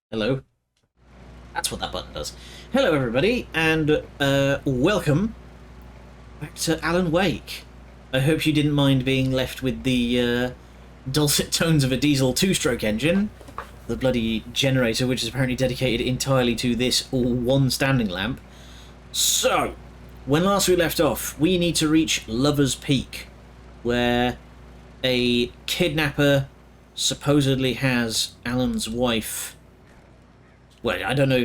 Hello. That's what that button does. Hello, everybody, and welcome back to Alan Wake. I hope you didn't mind being left with the dulcet tones of a diesel two-stroke engine, the bloody generator, which is apparently dedicated entirely to this one standing lamp. So, when last we left off, we need to reach Lover's Peak, where a kidnapper supposedly has Alan's wife. Well, I don't know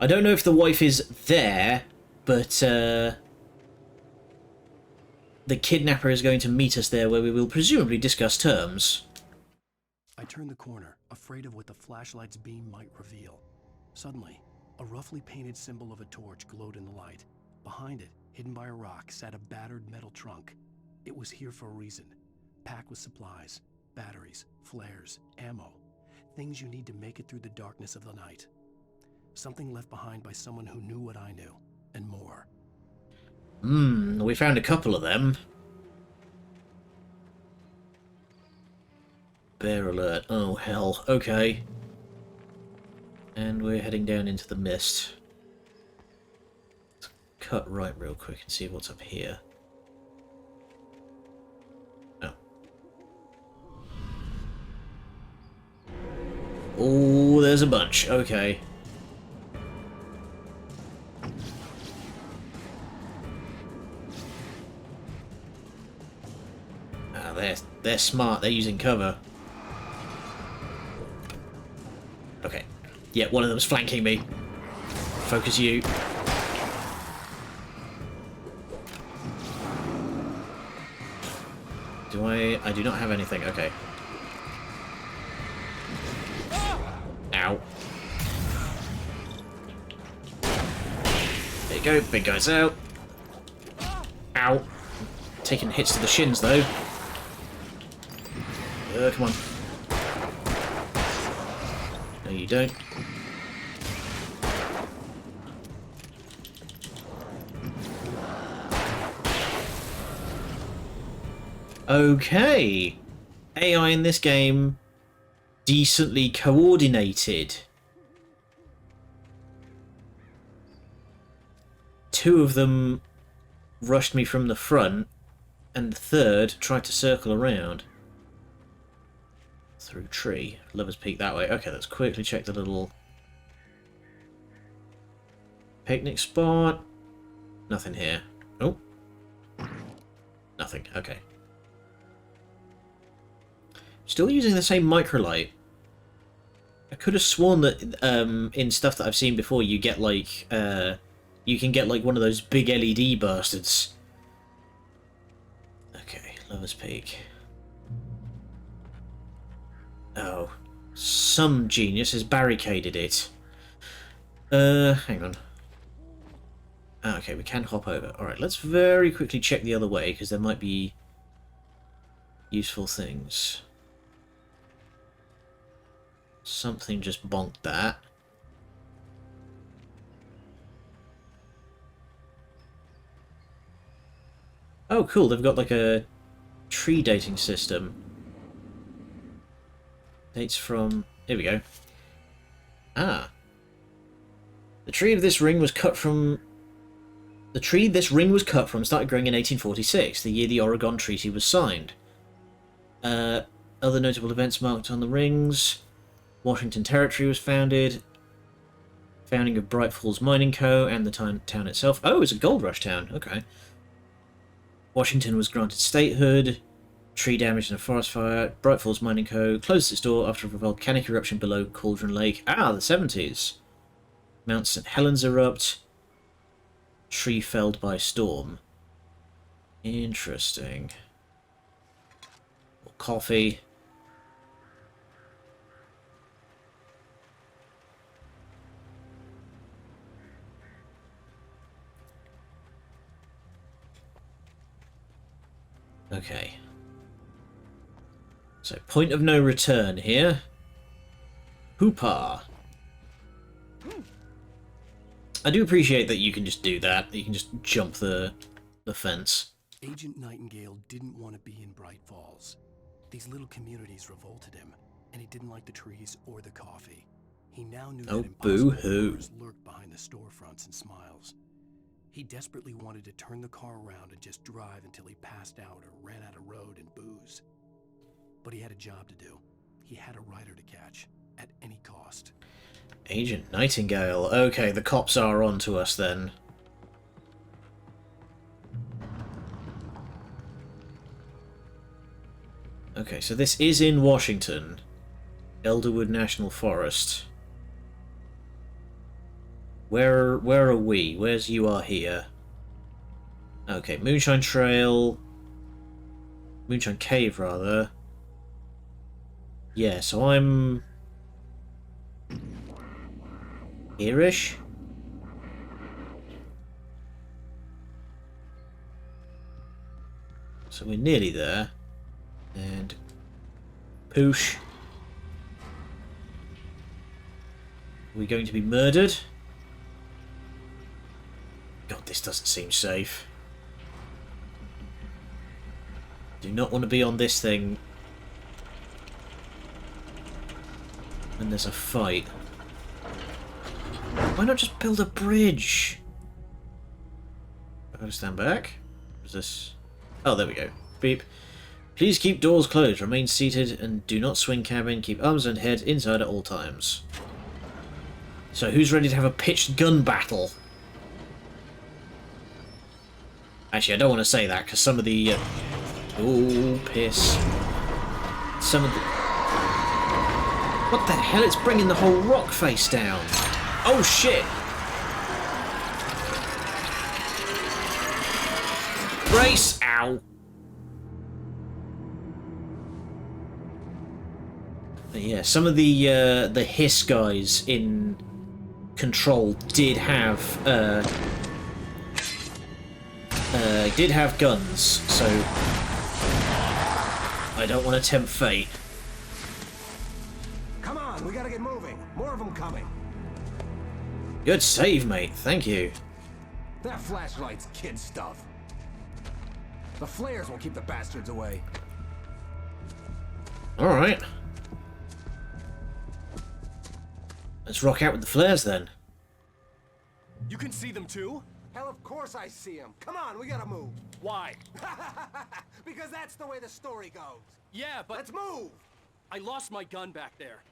if the wife is there, but the kidnapper is going to meet us there, where we will presumably discuss terms. I turned the corner, afraid of what the flashlight's beam might reveal. Suddenly, a roughly painted symbol of a torch glowed in the light. Behind it, hidden by a rock, sat a battered metal trunk. It was here for a reason, packed with supplies, batteries, flares, ammo. Things you need to make it through the darkness of the night. Something left behind by someone who knew what I knew, and more. We found a couple of them. Bear alert. Oh, hell. Okay. And we're heading down into the mist. Let's cut right real quick and see what's up here. Oh. Oh, there's a bunch. Okay. They're smart. They're using cover. Okay. Yeah, one of them's flanking me. Focus you. Do I do not have anything. Okay. Ow. There you go. Big guy's out. Ow. Taking hits to the shins, though. Come on. No, you don't. Okay. AI in this game, decently coordinated. Two of them rushed me from the front, and the third tried to circle around. Through tree. Lover's Peak that way. Okay, let's quickly check the little picnic spot. Nothing here. Oh. Nothing. Okay. Still using the same microlight. I could have sworn that in stuff that I've seen before you get like you can get like one of those big LED bastards. Okay, Lover's Peak. Oh, some genius has barricaded it. Hang on. Ah, okay, we can hop over. Alright, let's very quickly check the other way, because there might be useful things. Something just bonked that. Oh, cool, they've got like a tree dating system. Dates from... Here we go. Ah. The tree this ring was cut from started growing in 1846, the year the Oregon Treaty was signed. Other notable events marked on the rings. Washington Territory was founded. Founding of Bright Falls Mining Co. and the town itself. Oh, it's a gold rush town. Okay. Washington was granted statehood. Tree damage in a forest fire. Bright Falls Mining Co. closed its door after a volcanic eruption below Cauldron Lake. Ah, the 70s. Mount St. Helens erupt. Tree felled by storm. Interesting. More coffee. Okay. So, point of no return here. Hoopah. I do appreciate that you can just do that. You can just jump the fence. Agent Nightingale didn't want to be in Bright Falls. These little communities revolted him. and he didn't like the trees or the coffee. He now knew Oh, that impossible boo-hoo. horrors lurked behind the storefronts and smiles. He desperately wanted to turn the car around and just drive until he passed out or ran out of road and booze. But he had a job to do. He had a rider to catch, at any cost. Agent Nightingale. Okay, the cops are on to us then. Okay, so this is in Washington. Elderwood National Forest. Where are we? Where's you are here? Okay, Moonshine Trail. Moonshine Cave, rather. Yeah, so I'm... here-ish? So we're nearly there. And... poosh. Are we going to be murdered? God, this doesn't seem safe. Do not want to be on this thing when there's a fight. Why not just build a bridge? I gotta stand back. What's this? Oh, there we go. Beep. Please keep doors closed, remain seated, and do not swing cabin. Keep arms and head inside at all times. So, who's ready to have a pitched gun battle? Actually, I don't want to say that, because some of the... oh, piss. Some of the... what the hell? It's bringing the whole rock face down. Oh, shit! Brace! Ow! Yeah, some of the hiss guys in Control did have guns, so I don't want to tempt fate. Come on, we gotta get moving. More of them coming. Good save, mate. Thank you. That flashlight's kid stuff. The flares will keep the bastards away. Alright. Let's rock out with the flares then. You can see them too? Hell, of course I see them. Come on, we gotta move. Why? Because that's the way the story goes. Yeah, but Let's move! I lost my gun back there.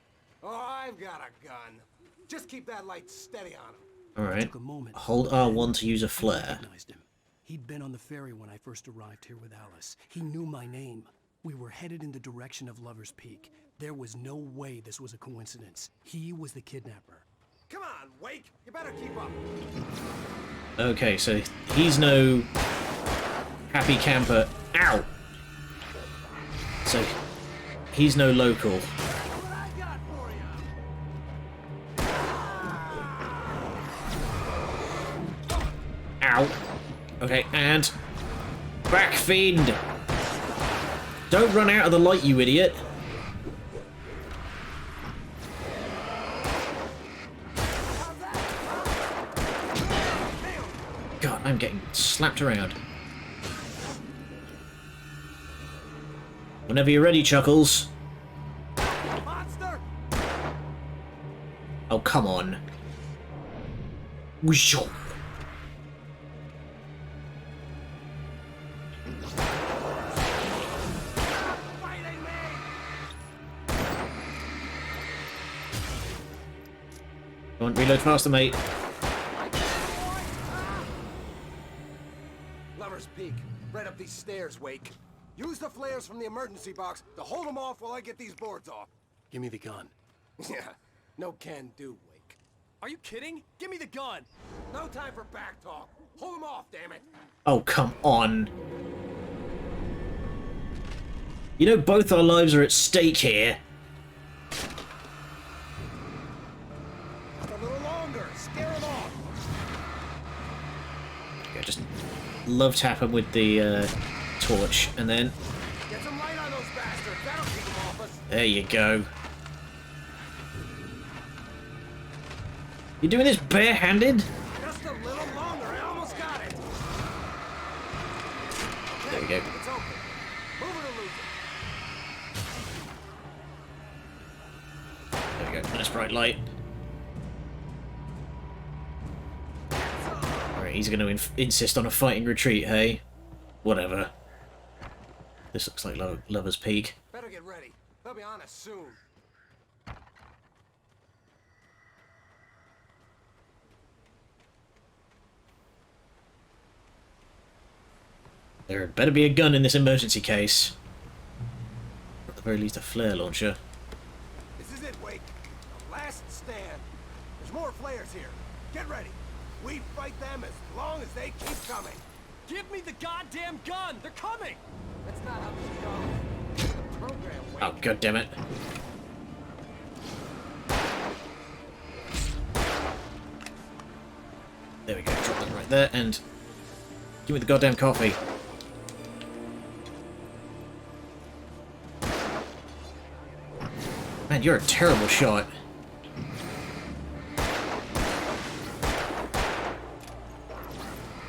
Oh, I've got a gun. Just keep that light steady on him. Alright. Took a moment. Hold R1 to use a I flare. recognized him. He'd been on the ferry when I first arrived here with Alice. He knew my name. We were headed in the direction of Lover's Peak. There was no way this was a coincidence. He was the kidnapper. Come on, Wake. You better keep up. Okay, so he's no happy camper. Ow! So he's no local. What I got for you? Ow. Okay, and... back fiend! Don't run out of the light, you idiot! God, I'm getting slapped around. Whenever you're ready, Chuckles. Monster! Oh, come on. Whoosh. Fighting me! Come on, reload faster, mate. Lover's Peak. Right up these stairs, Wake. Use the flares from the emergency box to hold them off while I get these boards off. Give me the gun. Yeah, no can do, Wake. Are you kidding? Give me the gun! No time for back talk. Hold them off, damn it. Oh, come on. You know both our lives are at stake here. Just a little longer. Scare them off. Okay, just love tap him with the torch, and then Get some light on those bastards. That'll keep them off us. there you go. You're doing this barehanded? Just a little longer. I almost got it. There we go. It's open. Move it or lose we go. Nice bright light. Alright, he's going to insist on a fighting retreat, hey? Whatever. This looks like Lover's Peak. Better get ready. They'll be on us soon. There had better be a gun in this emergency case. Or at the very least a flare launcher. This is it, Wake. The last stand. There's more flares here. Get ready. We fight them as long as they keep coming. Give me the goddamn gun! They're coming! That's not how this goes. The program, Wake. Oh, god damn it. There we go, drop that right there, and give me the goddamn coffee. Man, you're a terrible shot.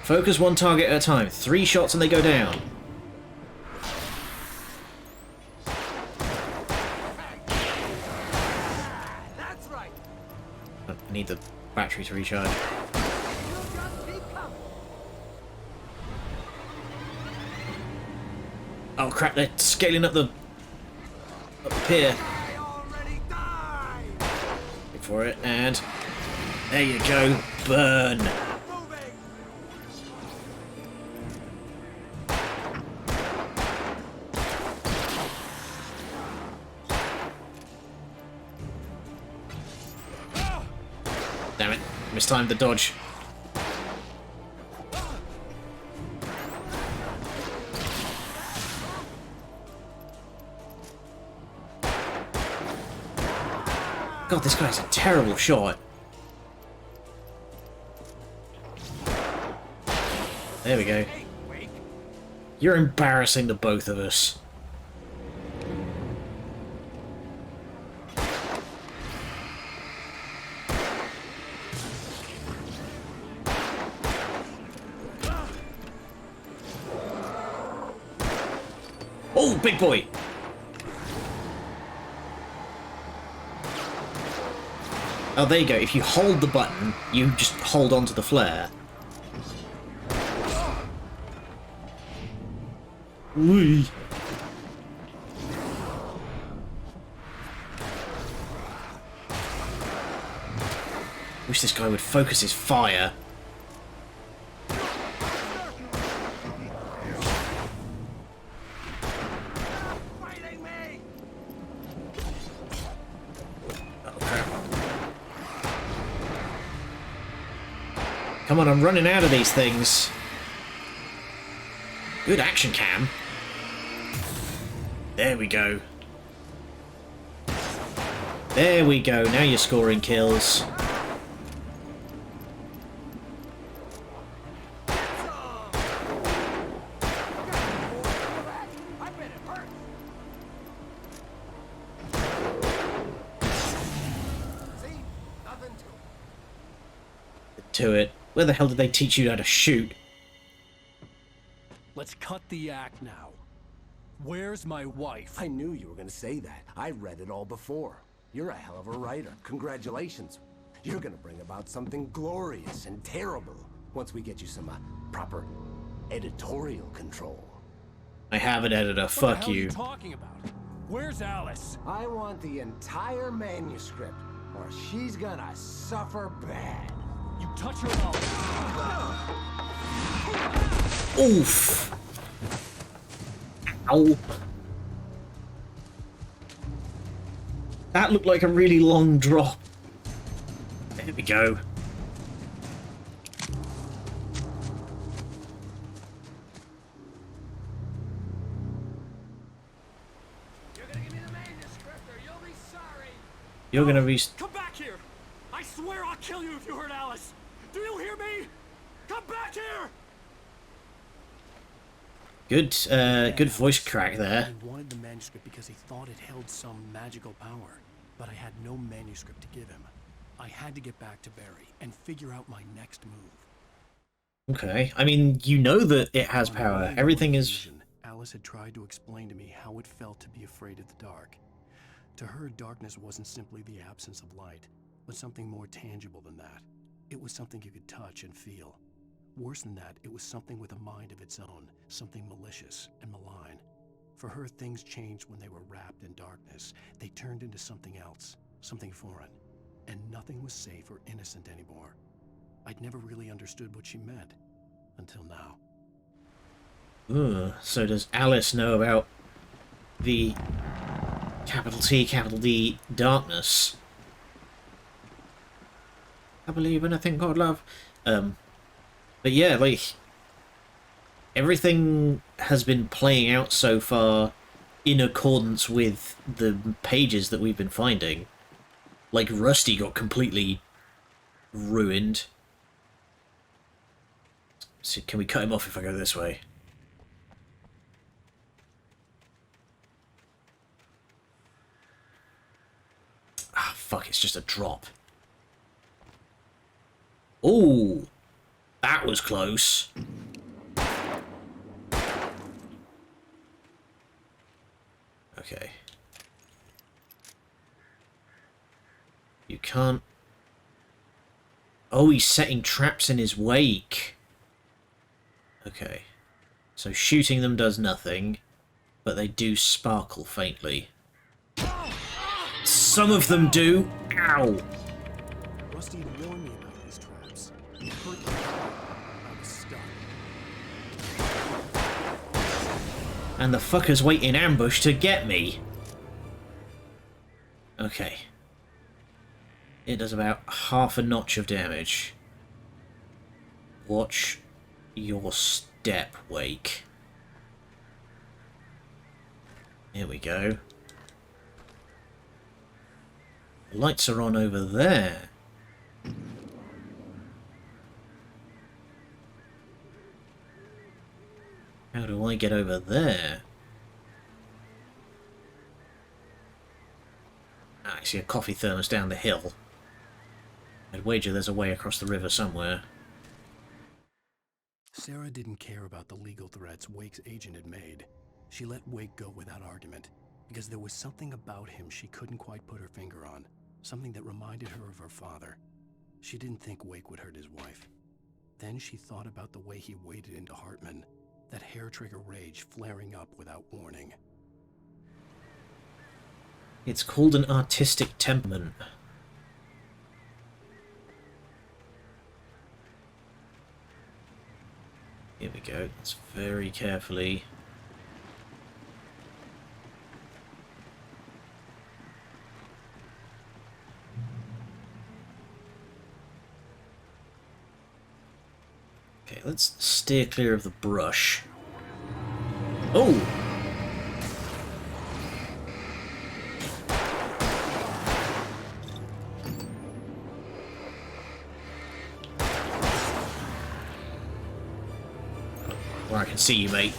Focus one target at a time. 3 shots and they go down. That's right. I need the battery to recharge. You just keep coming. Oh crap, they're scaling up the pier. I already died. Wait for it, and there you go. Burn. Moving. Damn it, mistimed the dodge. God, this guy's a terrible shot. There we go. Hey, Wake. You're embarrassing the both of us. Oh, big boy! Oh, there you go. If you hold the button, you just hold on to the flare. Whee! Wish this guy would focus his fire. Fighting me. Oh, crap. Come on, I'm running out of these things. Good action cam. There we go. There we go. Now you're scoring kills. I bet it hurts. See? Nothing to it. To it. Where the hell did they teach you how to shoot? Let's cut the act now. Where's my wife? I knew you were gonna say that. I read it all before. You're a hell of a writer. Congratulations. You're gonna bring about something glorious and terrible once we get you some proper editorial control. I have an editor. What the Fuck hell are you. you talking about? Where's Alice? I want the entire manuscript, or she's gonna suffer bad. You touch her mouth. Oof. Ow. That looked like a really long drop. There we go. You're gonna give me the manuscript, or you'll be sorry. You're gonna be... Come back here! I swear I'll kill you if you hurt Alice! Do you hear me? Come back here! Good voice crack there. He wanted the manuscript because he thought it held some magical power, but I had no manuscript to give him. I had to get back to Barry and figure out my next move. Okay. I mean, you know that it has On power. my Everything is... illusion, Alice had tried to explain to me how it felt to be afraid of the dark. To her, darkness wasn't simply the absence of light, but something more tangible than that. It was something you could touch and feel. Worse than that, it was something with a mind of its own, something malicious and malign. For her, things changed when they were wrapped in darkness. They turned into something else, something foreign, and nothing was safe or innocent anymore. I'd never really understood what she meant, until now. Ugh, so does Alice know about the capital T, capital D, darkness? I believe in a thing called love. But yeah, like, everything has been playing out so far in accordance with the pages that we've been finding. Like, Rusty got completely ruined. So can we cut him off if I go this way? Ah, fuck, it's just a drop. Oh, that was close. Okay. You can't... Oh, he's setting traps in his wake. Okay. So shooting them does nothing, but they do sparkle faintly. Some of them do. Ow! Rusty had warned me about these traps. It hurt me. I was stuck. And the fuckers wait in ambush to get me. Okay. It does about half a notch of damage. Watch your step, Wake. Here we go. The lights are on over there. How do I get over there? Ah, I see a coffee thermos down the hill. I'd wager there's a way across the river somewhere. Sarah didn't care about the legal threats Wake's agent had made. She let Wake go without argument, because there was something about him she couldn't quite put her finger on, something that reminded her of her father. She didn't think Wake would hurt his wife. Then she thought about the way he waded into Hartman, that hair-trigger rage flaring up without warning. It's called an artistic temperament. Here we go. Let's very carefully... Okay, let's steer clear of the brush. Oh! Where I can see you, mate.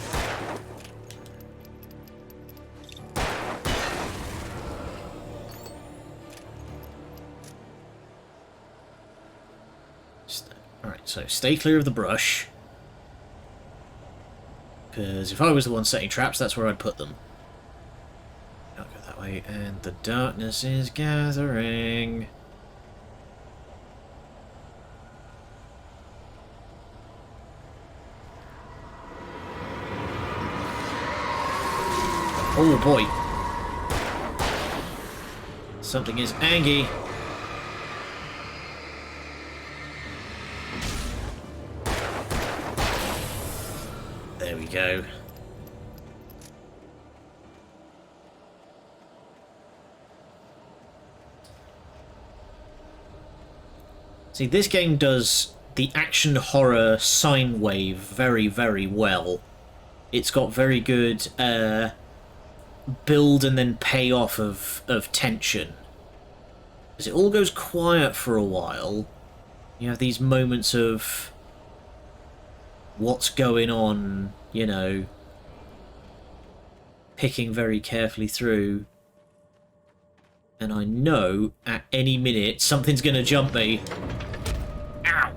Alright, so stay clear of the brush. Because if I was the one setting traps, that's where I'd put them. I'll go that way, and the darkness is gathering. Oh boy. Something is angry. There we go. See, this game does the action horror sine wave very, very well. It's got very good build and then payoff of tension. As it all goes quiet for a while, you have these moments of what's going on, you know, picking very carefully through. And I know at any minute something's going to jump me. Ow!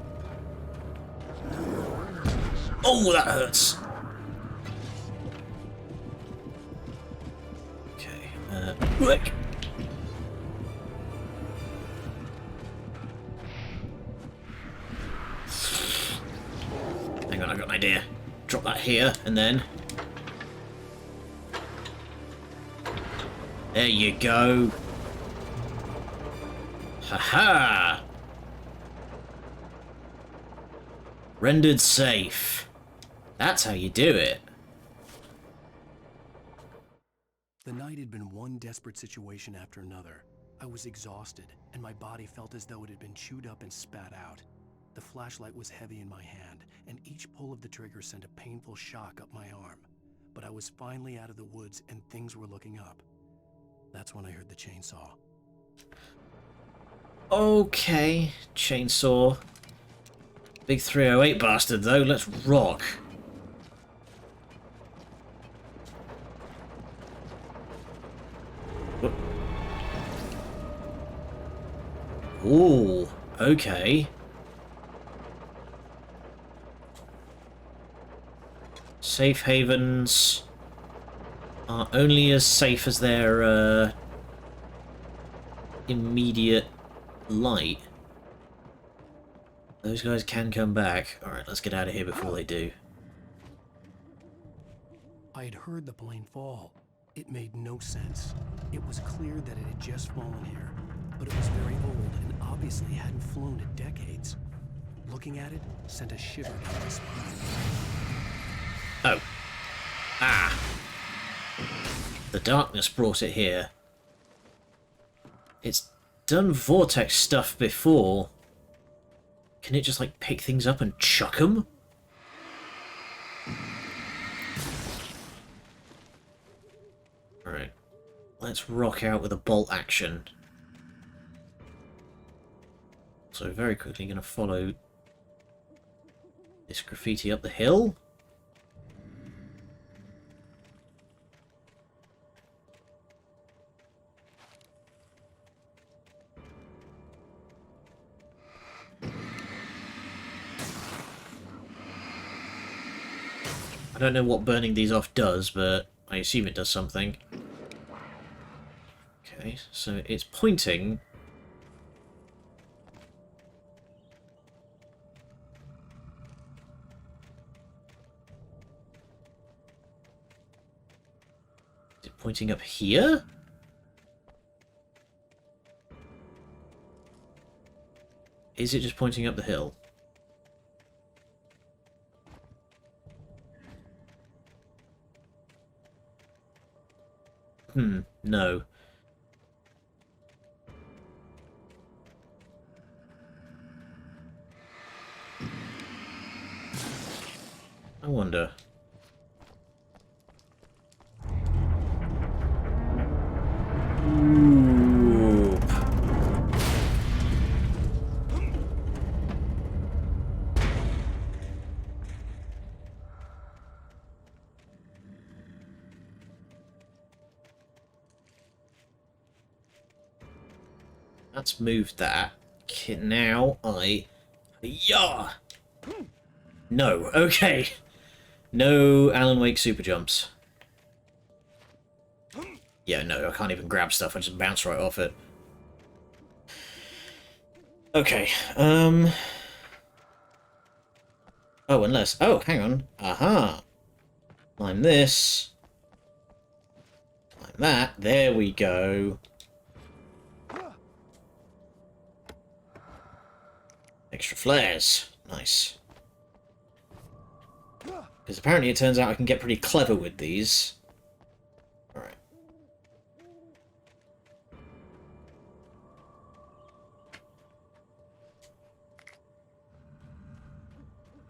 Oh, that hurts! Okay, quick! here, and then... There you go. Haha! Rendered safe. That's how you do it. The night had been one desperate situation after another. I was exhausted, and my body felt as though it had been chewed up and spat out. The flashlight was heavy in my hand, and each pull of the trigger sent a painful shock up my arm. But I was finally out of the woods, and things were looking up. That's when I heard the chainsaw. Okay, chainsaw. Big 308 bastard, though. Let's rock. Ooh, okay. Safe havens are only as safe as their immediate light. Those guys can come back. Alright, let's get out of here before they do. I had heard the plane fall. It made no sense. It was clear that it had just fallen here, but it was very old and obviously hadn't flown in decades. Looking at it sent a shiver down my spine. Oh. Ah. The darkness brought it here. It's done vortex stuff before. Can it just, like, pick things up and chuck them? Alright. Let's rock out with a bolt action. So very quickly going to follow this graffiti up the hill. I don't know what burning these off does, but I assume it does something. Okay, so it's pointing. Is it pointing up here? Is it just pointing up the hill? No. I wonder. Ooh. Let's move that. Okay, now yeah. No. Okay. No Alan Wake super jumps. Yeah, no, I can't even grab stuff. I just bounce right off it. Okay. Oh, unless... Oh, hang on. Aha. Climb this. Climb that. There we go. Extra flares. Nice. Because apparently it turns out I can get pretty clever with these. Alright.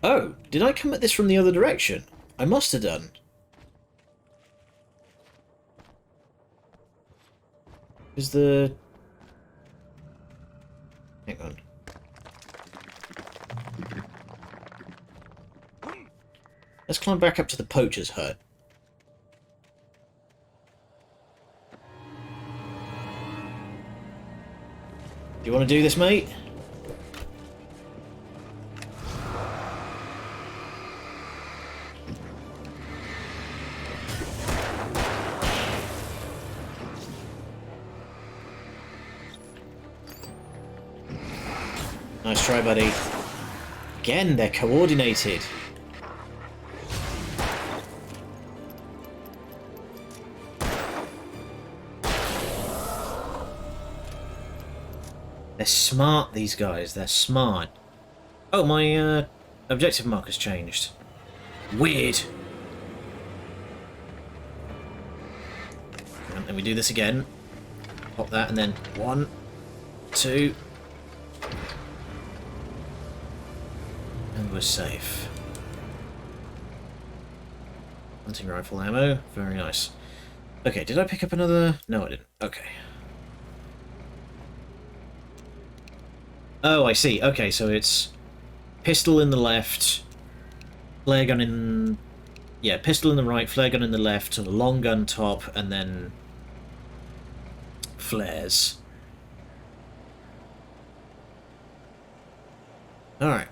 Oh, did I come at this from the other direction? I must have done. Is the... Hang on. Let's climb back up to the poacher's hut. Do you want to do this, mate? Nice try, buddy. Again, they're coordinated. They're smart, these guys. They're smart. Oh, my objective marker's changed. Weird. And then we do this again. Pop that, and then 1, 2. And we're safe. Hunting rifle ammo. Very nice. Okay, did I pick up another? No, I didn't. Okay. Oh, I see. Okay, so it's pistol in the left, flare gun in... Yeah, pistol in the right, flare gun in the left, and a long gun top, and then flares. Alright.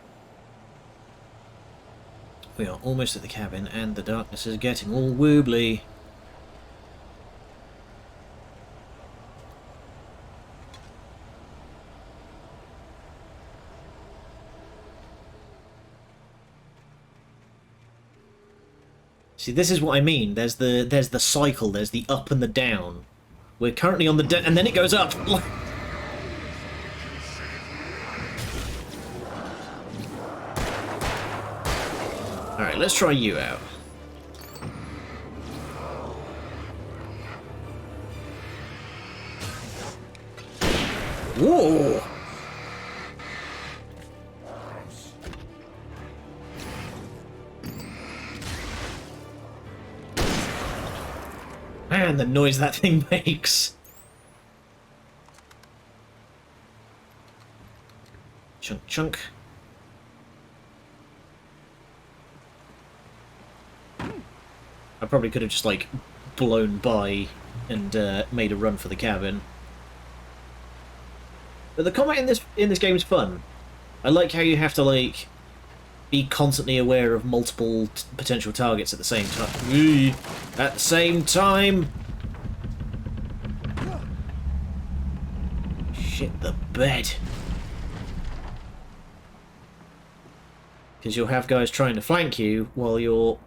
We are almost at the cabin, and the darkness is getting all woobly. See, this is what I mean. There's the cycle. There's the up and the down. We're currently on the and then it goes up. All right, let's try you out. Whoa! Man, the noise that thing makes. Chunk, chunk. I probably could have just, like, blown by and made a run for the cabin. But the combat in this game is fun. I like how you have to, like, be constantly aware of multiple potential targets at the same time. At the same time! Shit the bed. Because you'll have guys trying to flank you while you're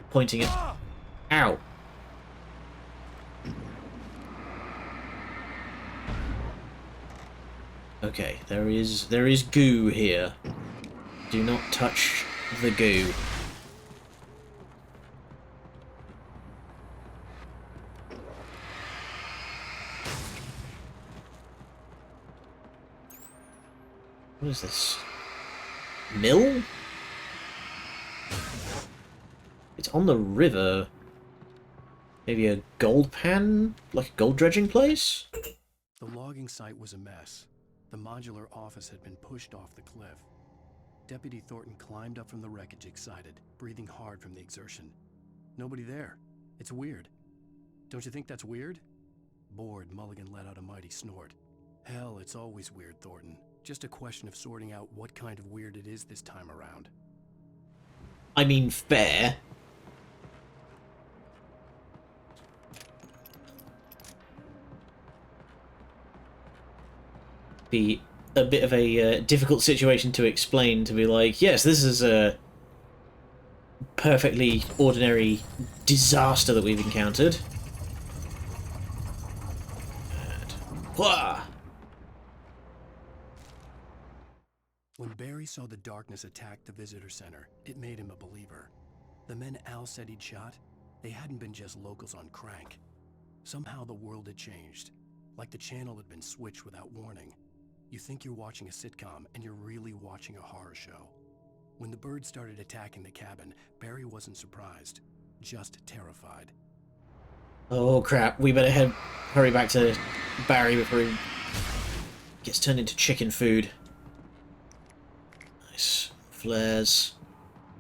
pointing at... Ow! Okay, there is goo here. Do not touch the goo. What is this? Mill? It's on the river. Maybe a gold pan? Like a gold dredging place? The logging site was a mess. The modular office had been pushed off the cliff. Deputy Thornton climbed up from the wreckage excited, breathing hard from the exertion. Nobody there. It's weird. Don't you think that's weird? Bored, Mulligan let out a mighty snort. Hell, it's always weird, Thornton. Just a question of sorting out what kind of weird it is this time around. I mean, fair. Be a bit of a difficult situation to explain, to be like, yes, this is a perfectly ordinary disaster that we've encountered. And... Wah! When Barry saw the darkness attack the visitor center, it made him a believer. The men Al said he'd shot, they hadn't been just locals on crank. Somehow the world had changed, like the channel had been switched without warning. You think you're watching a sitcom, and you're really watching a horror show. When the birds started attacking the cabin, Barry wasn't surprised, just terrified. Oh crap, we better hurry back to Barry before he gets turned into chicken food. Nice. Flares.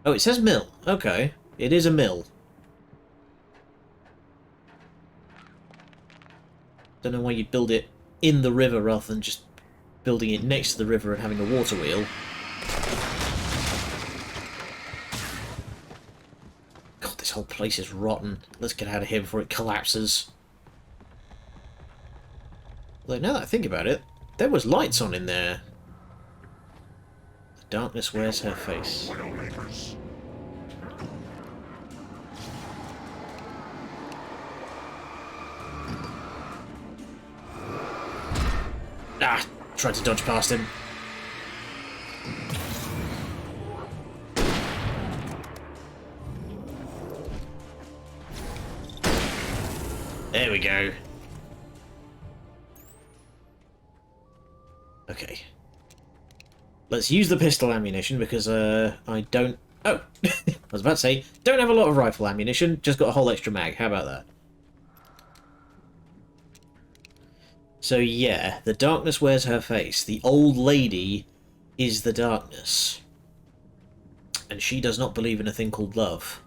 Oh, it says mill. Okay. It is a mill. Don't know why you'd build it in the river rather than just building it next to the river and having a water wheel. God, this whole place is rotten. Let's get out of here before it collapses. Although, now that I think about it, there was lights on in there. The darkness wears her face. Ah! Tried to dodge past him. There we go. Okay. Let's use the pistol ammunition because I don't... Oh! I was about to say, don't have a lot of rifle ammunition, just got a whole extra mag. How about that? So yeah, the darkness wears her face. The old lady is the darkness. And she does not believe in a thing called love.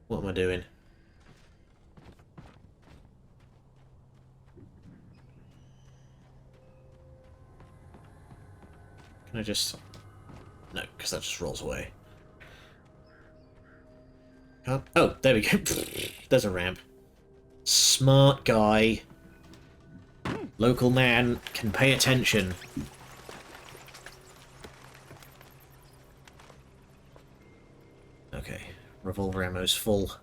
What am I doing? Can I just... No, because that just rolls away. Can't... Oh, there we go. There's a ramp. Smart guy. Local man can pay attention. Okay, revolver ammo's full.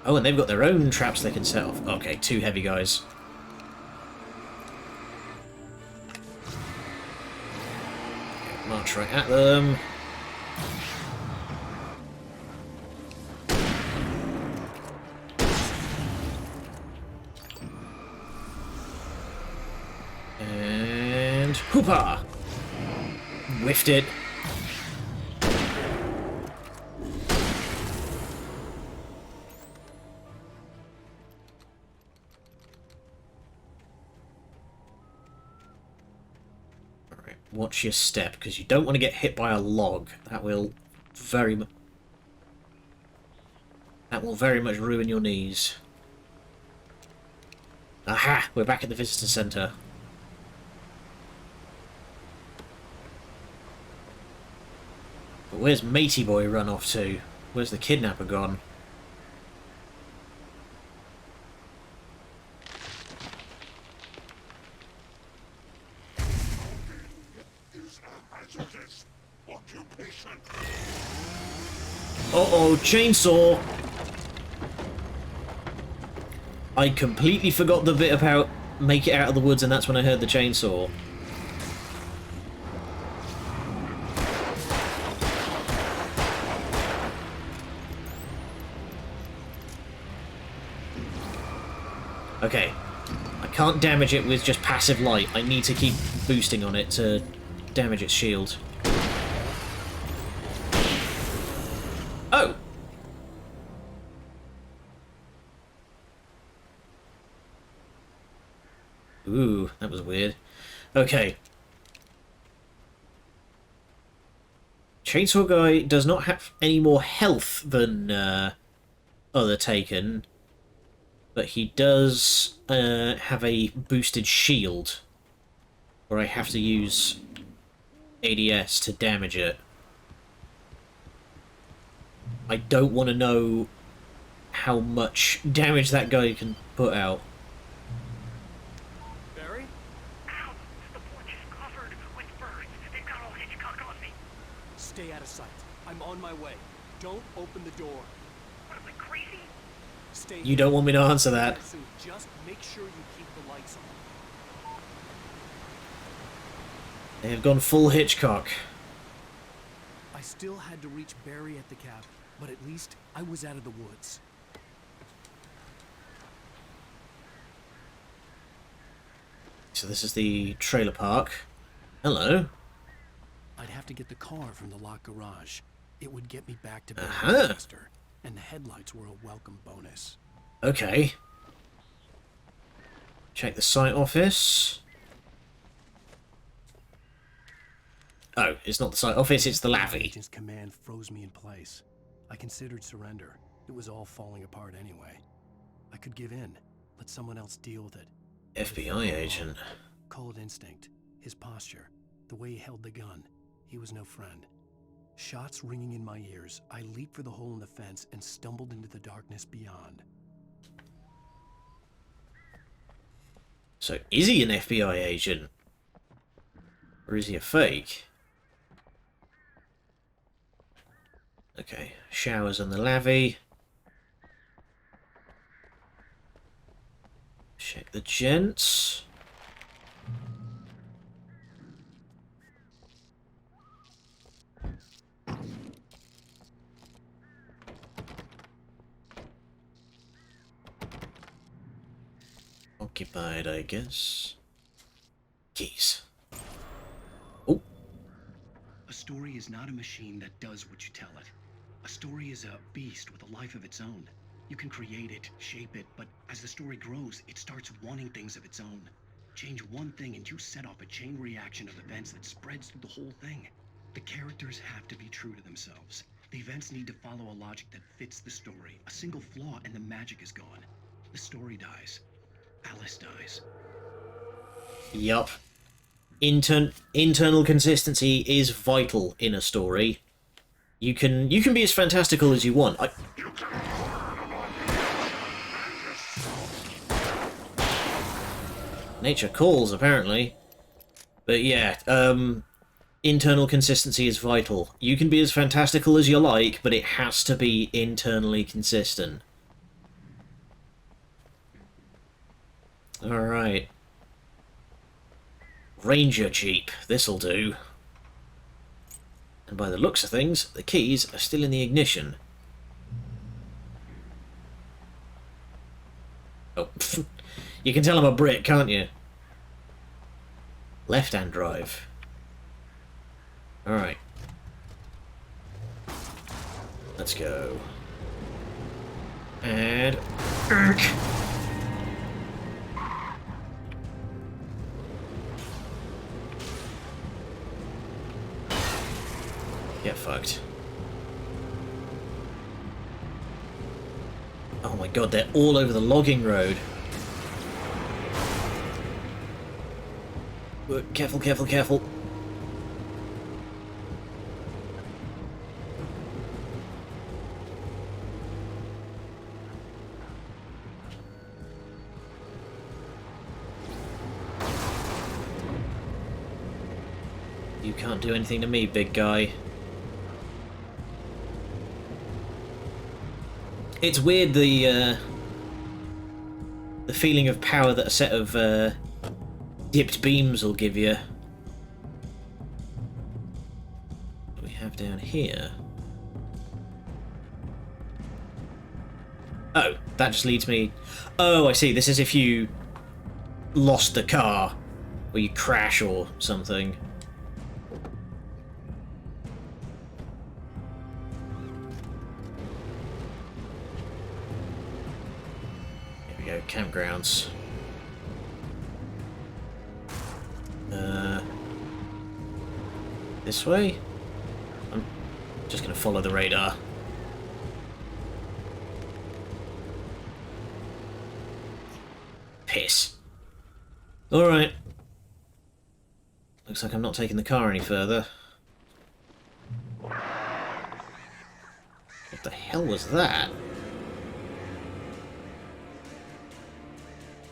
Oh, and they've got their own traps they can set off. Okay, 2 heavy guys. March right at them. And... Hoopa! Whiffed it. Watch your step, because you don't want to get hit by a log. That will very much ruin your knees. Aha! We're back at the visitor centre. But where's Matey Boy run off to? Where's the kidnapper gone? Uh-oh, chainsaw! I completely forgot the bit about make it out of the woods, and that's when I heard the chainsaw. Okay. I can't damage it with just passive light. I need to keep boosting on it to damage its shield. Oh! Ooh, that was weird. Okay. Chainsaw Guy does not have any more health than other Taken, but he does have a boosted shield, where I have to use ADS to damage it. I don't want to know how much damage that guy can put out. Barry? Ow! The porch is covered with birds. They've got all Hitchcock on me. Stay out of sight. I'm on my way. Don't open the door. What am I, crazy? Stay You don't want me to answer that. So just make sure you keep the lights on. They have gone full Hitchcock. I still had to reach Barry at the cab, but at least I was out of the woods. So this is the trailer park. Hello. I'd have to get the car from the locked garage. It would get me back to Barry Uh-huh. faster, and the headlights were a welcome bonus. Okay. Check the site office. Oh, it's not the site office, it's the lavvy. Agent's command froze me in place. I considered surrender. It was all falling apart anyway. I could give in, let someone else deal with it. FBI agent. Call it instinct. His posture, the way he held the gun. He was no friend. Shots ringing in my ears, I leaped for the hole in the fence and stumbled into the darkness beyond. So, is he an FBI agent? Or is he a fake? Okay, showers on the lavvy. Check the gents. Occupied, I guess. Keys. Oh. A story is not a machine that does what you tell it. A story is a beast with a life of its own. You can create it, shape it, but as the story grows, it starts wanting things of its own. Change one thing and you set off a chain reaction of events that spreads through the whole thing. The characters have to be true to themselves. The events need to follow a logic that fits the story. A single flaw and the magic is gone. The story dies. Alice dies. Yup. Internal consistency is vital in a story. You can be as fantastical as you want. Nature calls, apparently. But yeah, internal consistency is vital. You can be as fantastical as you like, but it has to be internally consistent. Alright. Ranger Jeep. This'll do. And by the looks of things, the keys are still in the ignition. Oh, you can tell I'm a Brit, can't you? Left-hand drive. Alright. Let's go. And... Get fucked. Oh my god, they're all over the logging road. Careful, careful, careful. You can't do anything to me, big guy. It's weird, the feeling of power that a set of dipped beams will give you. What do we have down here? Oh, that just leads me... Oh, I see. This is if you lost the car, or you crash or something. Campgrounds. This way? I'm just gonna follow the radar. Piss. Alright. Looks like I'm not taking the car any further. What the hell was that?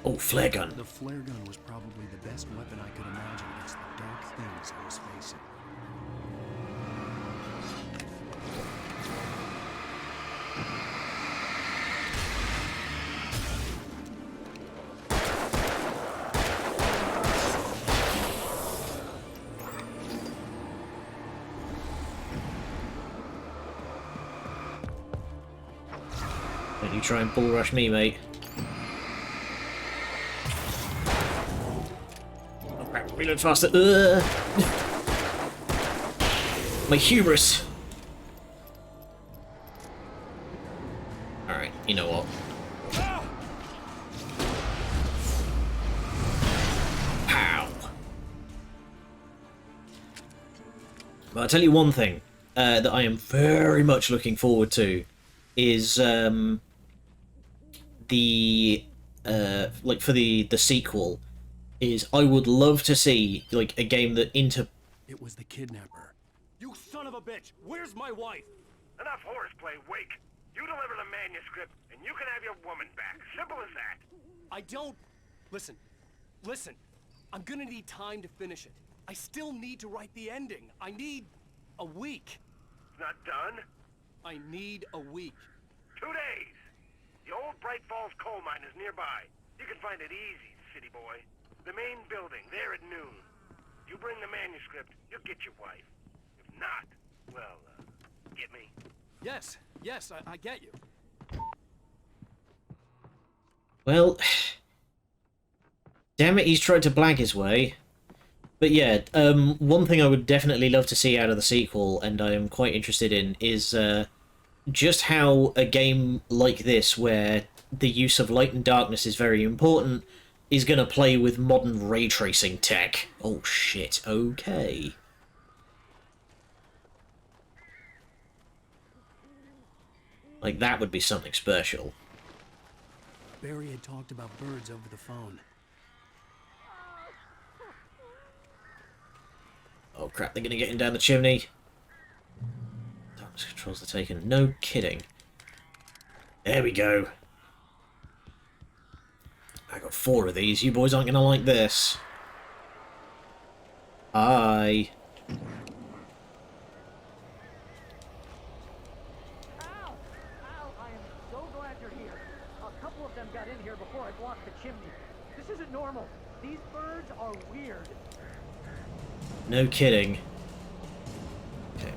Oh, flare gun. The flare gun was probably the best weapon I could imagine against the dark things I was facing. Don't you try and bull rush me, mate. Reload faster. My hubris. Alright, you know what? Pow. But I'll tell you one thing that I am very much looking forward to is the like for the sequel. Is I would love to see like a game that It was the kidnapper. You son of a bitch! Where's my wife? Enough horseplay, Wake. You deliver the manuscript, and you can have your woman back. Simple as that. I don't... Listen, Listen, I'm gonna need time to finish it. I still need to write the ending. I need a week. It's not done? I need a week. 2 days. The old Bright Falls coal mine is nearby. You can find it easy, city boy. The main building, there at noon. You bring the manuscript, you'll get your wife. If not, well, get me. Yes, I get you. Well, damn it, he's tried to blag his way. But yeah, one thing I would definitely love to see out of the sequel, and I am quite interested in, is just how a game like this, where the use of light and darkness is very important, is going to play with modern ray tracing tech. Oh shit, okay. Like, that would be something special. Barry had talked about birds over the phone. Oh crap, they're gonna get him down the chimney. Darkness controls the taken. No kidding. There we go. I got 4 of these. You boys aren't gonna like this. Hi. Al! Al, I am so glad you're here. A couple of them got in here before I blocked the chimney. This isn't normal. These birds are weird. No kidding. Okay.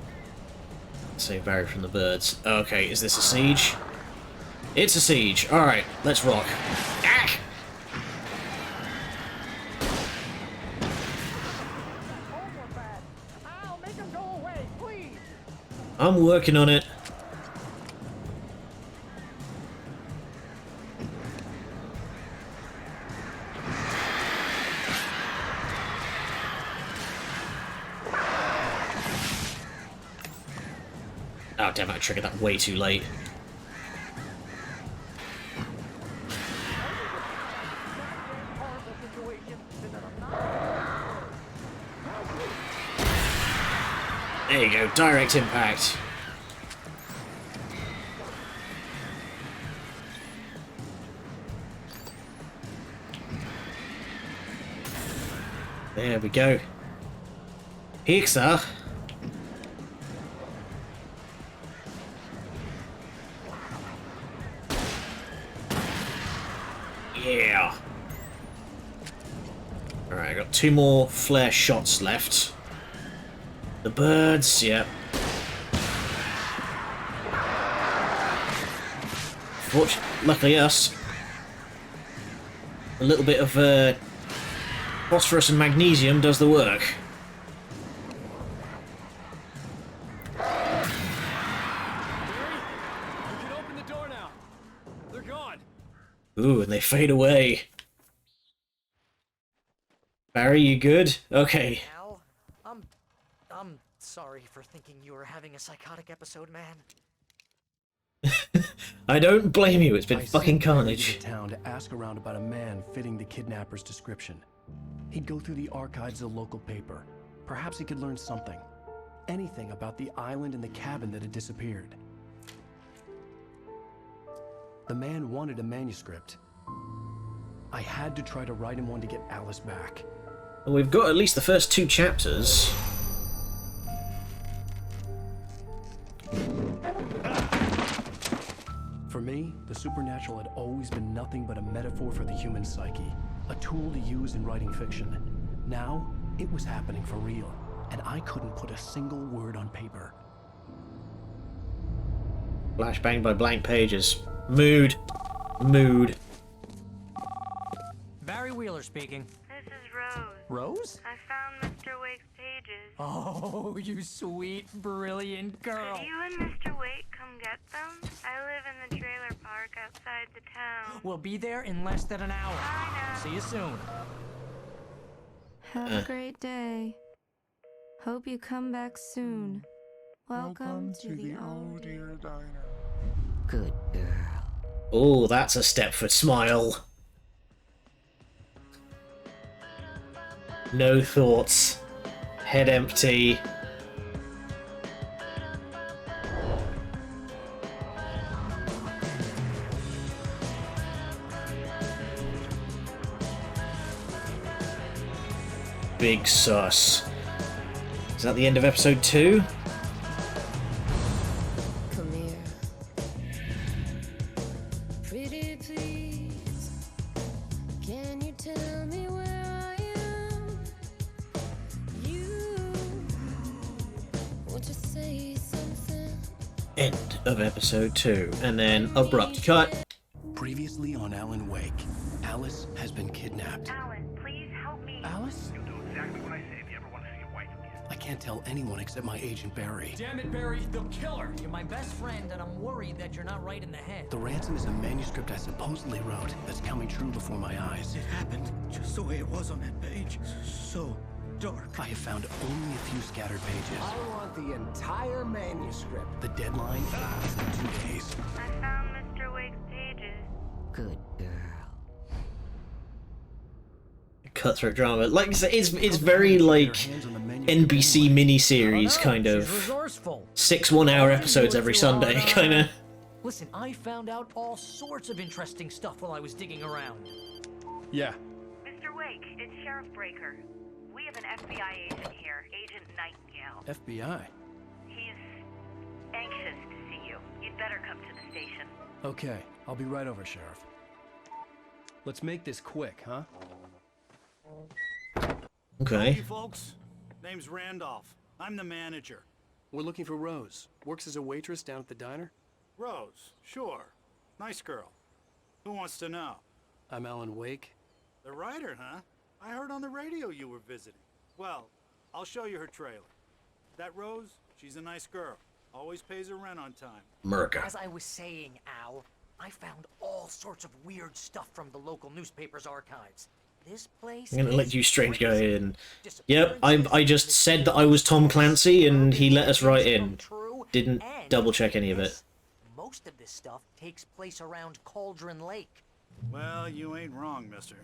Save Barry from the birds. Okay, is this a siege? It's a siege. Alright, let's rock. Ah! Almost bad. Al, make them go away, please. I'm working on it. Oh, damn it, I triggered that way too late. There you go, direct impact. There we go. Pixar. Yeah. Alright, I got 2 more flare shots left. The birds, yep. Luckily us. A little bit of phosphorus and magnesium does the work. Barry, you can open the door now. They're gone. Ooh, and they fade away. Barry, you good? Okay. Al, I'm sorry for thinking you were having a psychotic episode, man. I don't blame you, it's been I fucking sent Barry carnage. to the town to ask around about a man fitting the kidnapper's description. He'd go through the archives of the local paper. Perhaps he could learn something. Anything about the island and the cabin that had disappeared. The man wanted a manuscript. I had to try to write him one to get Alice back. Well, we've got at least the first 2 chapters. For me, the supernatural had always been nothing but a metaphor for the human psyche, a tool to use in writing fiction. Now, it was happening for real, and I couldn't put a single word on paper. Flashbang by blank pages. Mood. Mood. Barry Wheeler speaking. This is Rose. Rose? I found Mr. Wake's pages. Oh, you sweet, brilliant girl. Could you and Mr. Wake come get them? I live in the trailer park outside the town. We'll be there in less than an hour. I know. See you soon. Have a great day. Hope you come back soon. Welcome to the old dear diner. Good girl. Oh, that's a Stepford smile. No thoughts. Head empty. Big sus. Is that the end of episode 2? Come here. Pretty please. Can you tell me where I am? You want to say something? End of episode 2. And then abrupt cut. Previously on Alan Wake, Alice has been kidnapped. Alan, please help me. Alice? You'll do exactly what I say if you ever want to see your wife again. I can't tell anyone except my agent Barry. Damn it, Barry, they'll kill her. You're my best friend, and I'm worried that you're not right in the head. The ransom is a manuscript I supposedly wrote that's coming true before my eyes. It happened just the way it was on that page. So dark. I have found only a few scattered pages. I want the entire manuscript. The deadline is in 2 days. I found Mr. Wake's pages. Good girl. Cutthroat drama. Like I said, it's very like NBC miniseries kind of. She's resourceful. 6 1-hour episodes every Sunday, kind of. Listen, I found out all sorts of interesting stuff while I was digging around. Yeah. Mr. Wake, it's Sheriff Breaker. We have an FBI agent here, Agent Nightingale. FBI. He's anxious to see you. You'd better come to the station. Okay, I'll be right over, Sheriff. Let's make this quick, huh? Okay. Hey, folks. Name's Randolph. I'm the manager. We're looking for Rose. Works as a waitress down at the diner. Rose, sure. Nice girl. Who wants to know? I'm Alan Wake. The writer, huh? I heard on the radio you were visiting. Well, I'll show you her trailer. That Rose, she's a nice girl. Always pays her rent on time. America. As I was saying, Al, I found all sorts of weird stuff from the local newspaper's archives. This place I'm gonna let is you strange guy crazy. in. Yep, I just said that I was Tom Clancy and he let us right in. Didn't double check any of it. Most of this stuff takes place around Cauldron Lake. Well, you ain't wrong, mister.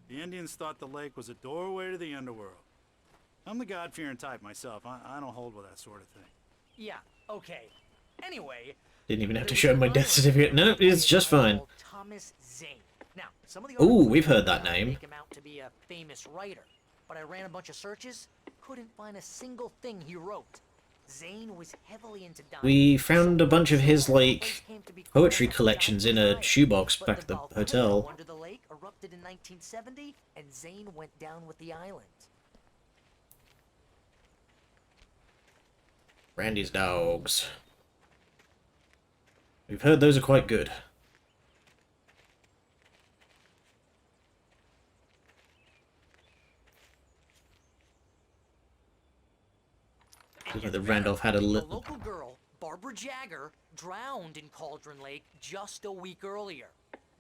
The Indians thought the lake was a doorway to the underworld. I'm the God-fearing type myself. I don't hold with that sort of thing. Yeah, okay. Anyway, Didn't even have to show my death certificate. No, it's just fine. Thomas Zane. Now, some of the Ooh, articles we've heard I that found name. Make him out to be a famous writer, but I ran a bunch of searches, couldn't find a single thing he wrote. Zane was heavily into dyeing. We found a bunch of his, like, poetry collections in a shoebox back at the hotel. Under the lake erupted in 1970, and Zane went down with the island. Randy's dogs. We've heard those are quite good. Looks like that Randolph had a A little. local girl, Barbara Jagger, drowned in Cauldron Lake just a week earlier.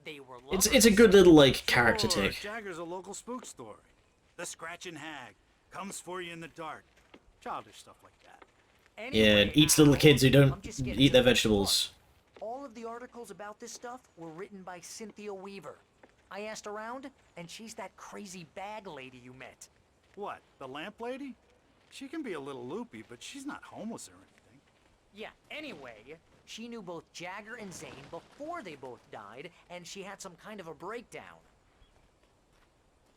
They were It's a good little like character Sure, tick. Jagger's a local spook story. The Scratching Hag comes for you in the dark. Childish stuff like that. Yeah, and eats little kids who I'm don't just getting eat their to the vegetables. point. All of the articles about this stuff were written by Cynthia Weaver. I asked around, and she's that crazy bag lady you met. What, the lamp lady? She can be a little loopy, but she's not homeless or anything. Yeah, anyway, she knew both Jagger and Zane before they both died, and she had some kind of a breakdown.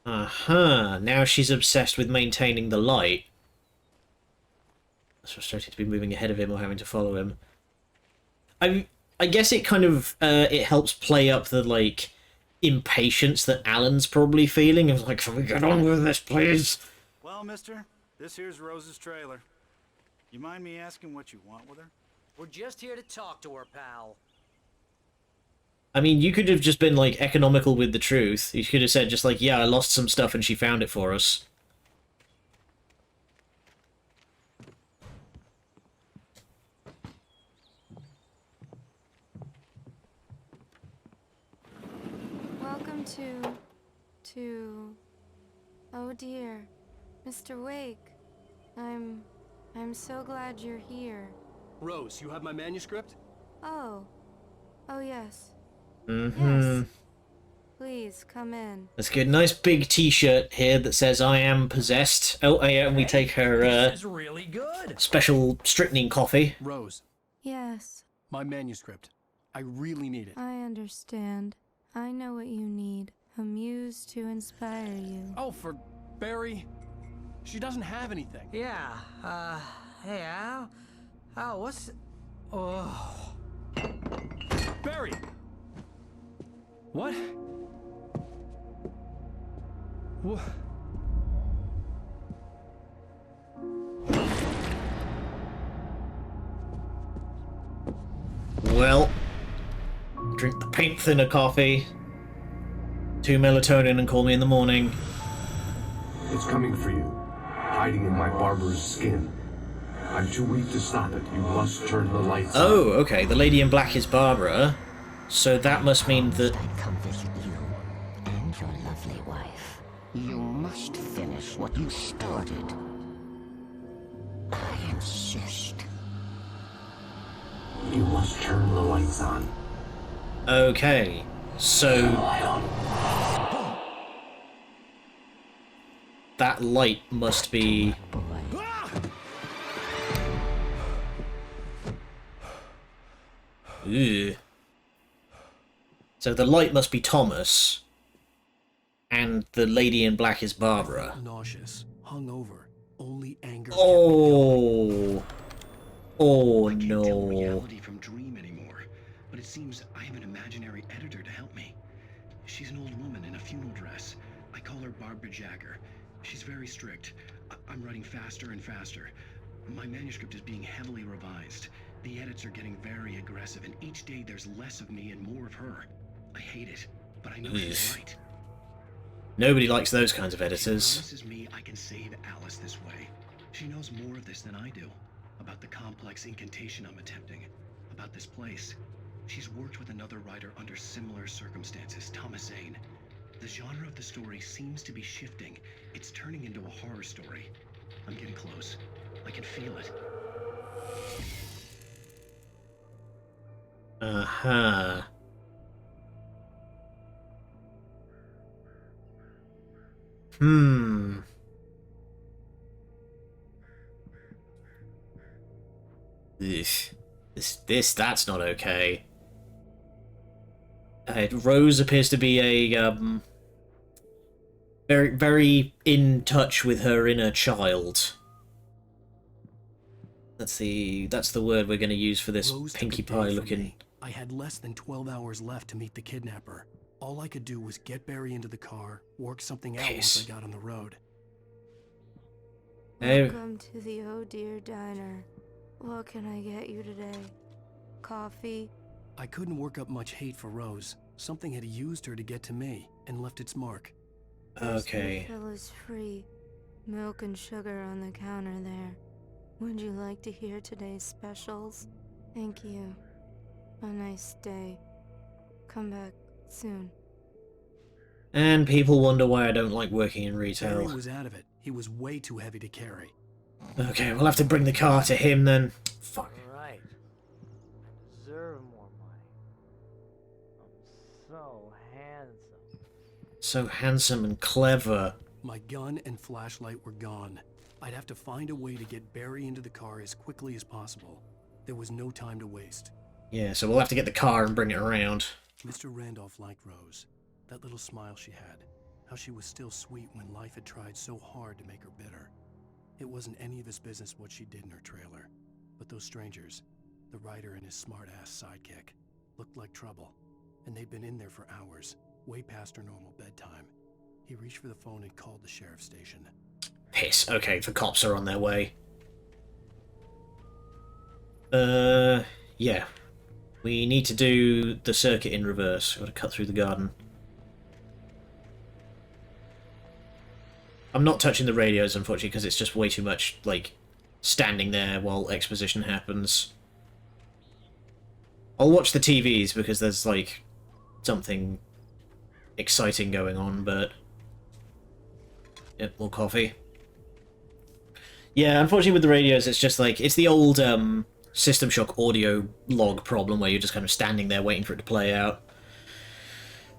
Uh-huh. Now she's obsessed with maintaining the light. It's frustrating to be moving ahead of him or having to follow him. I guess it kind of it helps play up the like impatience that Alan's probably feeling of like, can we get on with this, please? Well, mister, this here's Rose's trailer. You mind me asking what you want with her? We're just here to talk to her, pal. I mean, you could have just been like economical with the truth. You could have said just like, yeah, I lost some stuff and she found it for us. Welcome to... Oh dear. Mr. Wake. I'm so glad you're here. Rose, you have my manuscript? Oh. Oh yes. Mm-hmm. Yes. Please, come in. That's good. Nice big t-shirt here that says, I am possessed. Oh, yeah, and we take her This is really good. special strychnine coffee. Rose, Yes, my manuscript. I really need it. I understand. I know what you need. A muse to inspire you. Oh, for Barry. She doesn't have anything. Yeah, hey, Al? Al, what's... Oh... Barry! What? What? Well, drink the paint thinner coffee, 2 melatonin, and call me in the morning. It's coming for you, hiding in my barber's skin. I'm too weak to stop it. You must turn the lights on. Oh, okay. The lady in black is Barbara, so that must mean that... I come visit you and your lovely wife. You must finish what you started. I insist. You must turn the lights on. Okay, so... that light must be... Ooh. So the light must be Thomas, and the lady in black is Barbara. Nauseous, hungover, only anger. Oh. Oh I can't tell no. reality from dream anymore, but it seems I have an imaginary editor to help me. She's an old woman in a funeral dress. I call her Barbara Jagger. She's very strict. I'm writing faster and faster. My manuscript is being heavily revised. The edits are getting very aggressive, and each day there's less of me and more of her. I hate it, but I know she's right. Nobody likes those kinds of She editors. promises me I can save Alice this way. She knows more of this than I do. About the complex incantation I'm attempting. About this place. She's worked with another writer under similar circumstances, Thomas Zane. The genre of the story seems to be shifting. It's turning into a horror story. I'm getting close. I can feel it. Uh-huh. Hmm. Ugh. That's not okay. Rose appears to be a, very, very in touch with her inner child. That's the word we're going to use for this Rose Pinkie took a day Pie from looking... me. I had less than 12 hours left to meet the kidnapper. All I could do was get Barry into the car, work something out once I got on the road. Hey. Welcome to the Oh Dear Diner. What can I get you today? Coffee? I couldn't work up much hate for Rose. Something had used her to get to me and left its mark. Okay. Refill is free. Milk and sugar on the counter there. Would you like to hear today's specials? Thank you. A nice day. Come back soon. And people wonder why I don't like working in retail. Barry was out of it. He was way too heavy to carry. Okay, we'll have to bring the car to him then. Fuck. Right. Deserve more money. I'm so handsome. So handsome and clever. My gun and flashlight were gone. I'd have to find a way to get Barry into the car as quickly as possible. There was no time to waste. Yeah, so we'll have to get the car and bring it around. Mr. Randolph liked Rose. That little smile she had. How she was still sweet when life had tried so hard to make her bitter. It wasn't any of his business what she did in her trailer. But those strangers, the writer and his smart-ass sidekick, looked like trouble. And they'd been in there for hours, way past her normal bedtime. He reached for the phone and called the sheriff's station. Piss. Okay, the cops are on their way. Yeah. We need to do the circuit in reverse. We've got to cut through the garden. I'm not touching the radios, unfortunately, because it's just way too much, like, standing there while exposition happens. I'll watch the TVs because there's, like, something exciting going on, but... Yep, more coffee. Yeah, unfortunately with the radios, it's just like, it's the old System Shock audio log problem where you're just kind of standing there waiting for it to play out.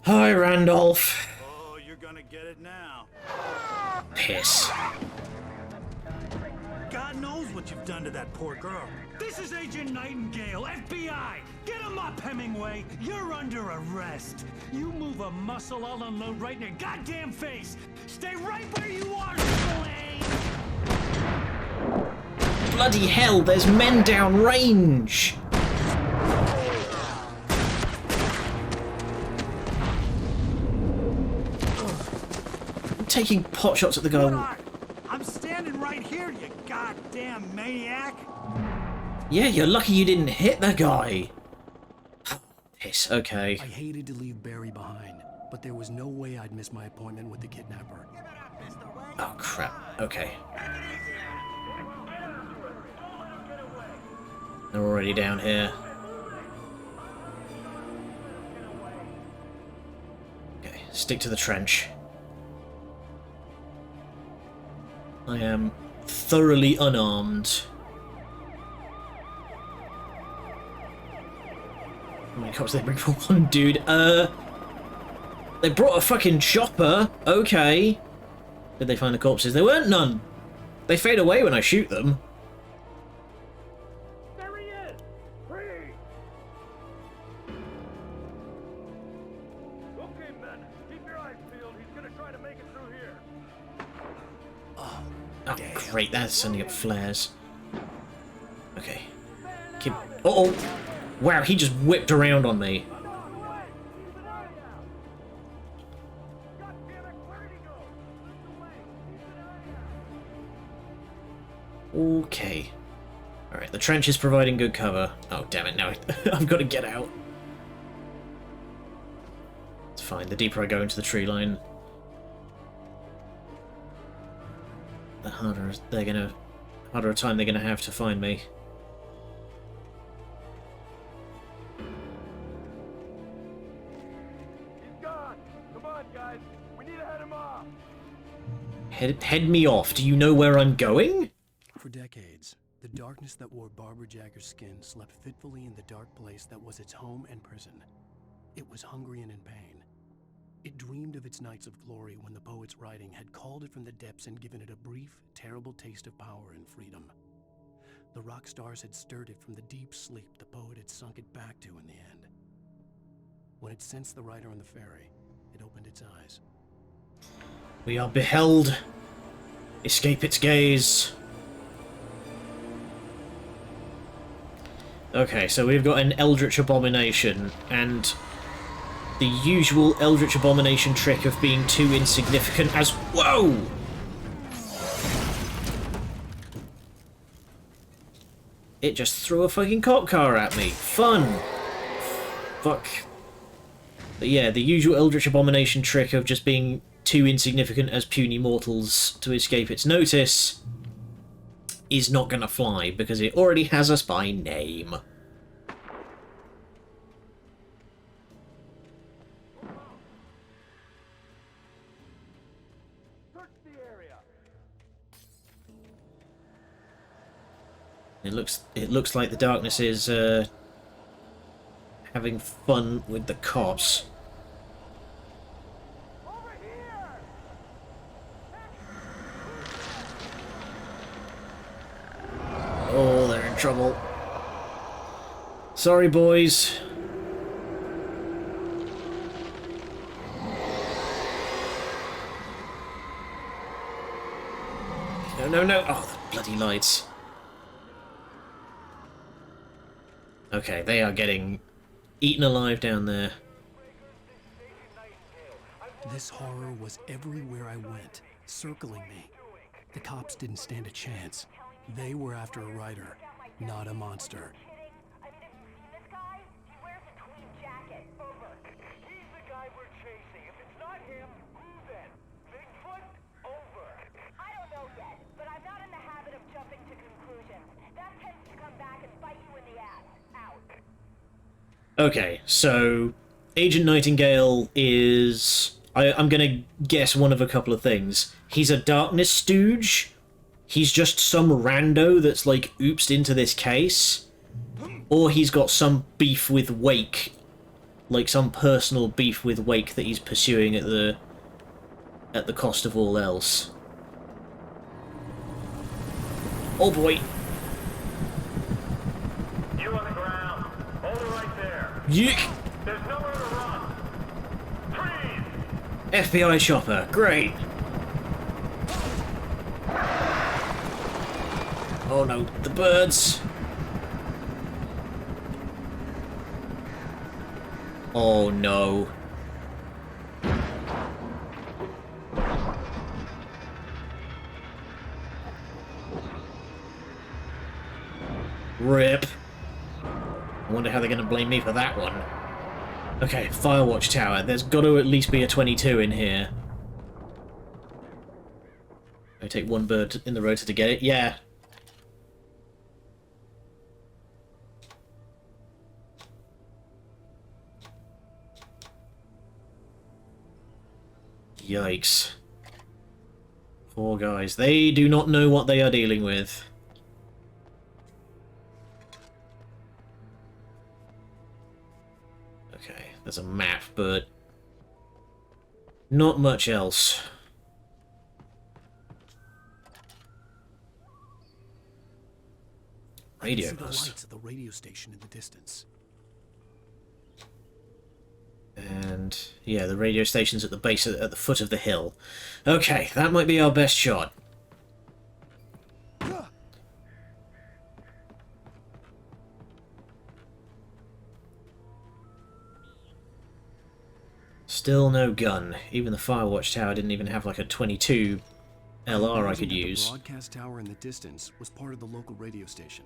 Hi, Randolph. Oh, you're gonna get it now. Piss. God knows what you've done to that poor girl. This is Agent Nightingale, FBI! Get him up, Hemingway! You're under arrest! You move a muscle, I'll unload right in your goddamn face! Stay right where you are, Slade! Bloody hell, there's men down range! I'm taking pot shots at the guy. I'm standing right here, you goddamn maniac! Yeah, you're lucky you didn't hit the guy. Piss, okay. I hated to leave Barry behind, but there was no way I'd miss my appointment with the kidnapper. Oh crap, okay. They're already down here. Okay, stick to the trench. I am thoroughly unarmed. How many cops did they bring for one dude? They brought a fucking chopper. Okay. Did they find the corpses? There weren't none. They fade away when I shoot them. There he is! Free! Okay, men. Keep your eyes peeled. He's gonna try to make it through here. Oh, great. That's sending up flares. Okay. Keep... Uh-oh. Wow, he just whipped around on me. Okay. Alright, the trench is providing good cover. Oh, damn it, now I've got to get out. It's fine, the deeper I go into the tree line, the harder a time they're gonna have to find me. He's gone. Come on, guys. We need to head him off. Head me off. Do you know where I'm going? For decades, the darkness that wore Barbara Jagger's skin slept fitfully in the dark place that was its home and prison. It was hungry and in pain. It dreamed of its nights of glory when the poet's writing had called it from the depths and given it a brief, terrible taste of power and freedom. The rock stars had stirred it from the deep sleep the poet had sunk it back to in the end. When it sensed the writer on the ferry, it opened its eyes. We are beheld. Escape its gaze. Okay, so we've got an Eldritch Abomination, and the usual Eldritch Abomination trick of being too insignificant as... Whoa! It just threw a fucking cop car at me. Fun! Fuck. But yeah, the usual Eldritch Abomination trick of just being too insignificant as puny mortals to escape its notice is not gonna fly, because it already has us by name. Search the area. It looks like the darkness is having fun with the cops. Oh, they're in trouble. Sorry, boys. No, no, no. Oh, the bloody lights. Okay, they are getting eaten alive down there. This horror was everywhere I went, circling me. The cops didn't stand a chance. They were after a writer, not a monster. This guy, he wears a tweed jacket. Over. He's the guy we're chasing. If it's not him, who then? Bigfoot? Over. I don't know yet, but I'm not in the habit of jumping to conclusions. That tends to come back and bite you in the ass. Out. Okay, so Agent Nightingale is... I'm gonna guess one of a couple of things. He's a darkness stooge. He's just some rando that's, like, oopsed into this case. Or he's got some beef with Wake. Like, some personal beef with Wake that he's pursuing at the cost of all else. Oh boy. You on the ground. Hold it right there. Yeek! There's nowhere to run. Freeze! FBI chopper. Great. Oh no, the birds! Oh no. Rip. I wonder how they're going to blame me for that one. Okay, Firewatch Tower. There's got to at least be a 22 in here. I take one bird in the rotor to get it. Yeah. Yikes. Poor guys. They do not know what they are dealing with. Okay, there's a map, but not much else. Radio I can see the bus. lights of the radio station in the distance. And yeah, the radio station's at the base, at the foot of the hill. Okay, that might be our best shot. Still no gun. Even the Firewatch Tower didn't even have like a 22 LR I could use. The broadcast tower in the distance was part of the local radio station.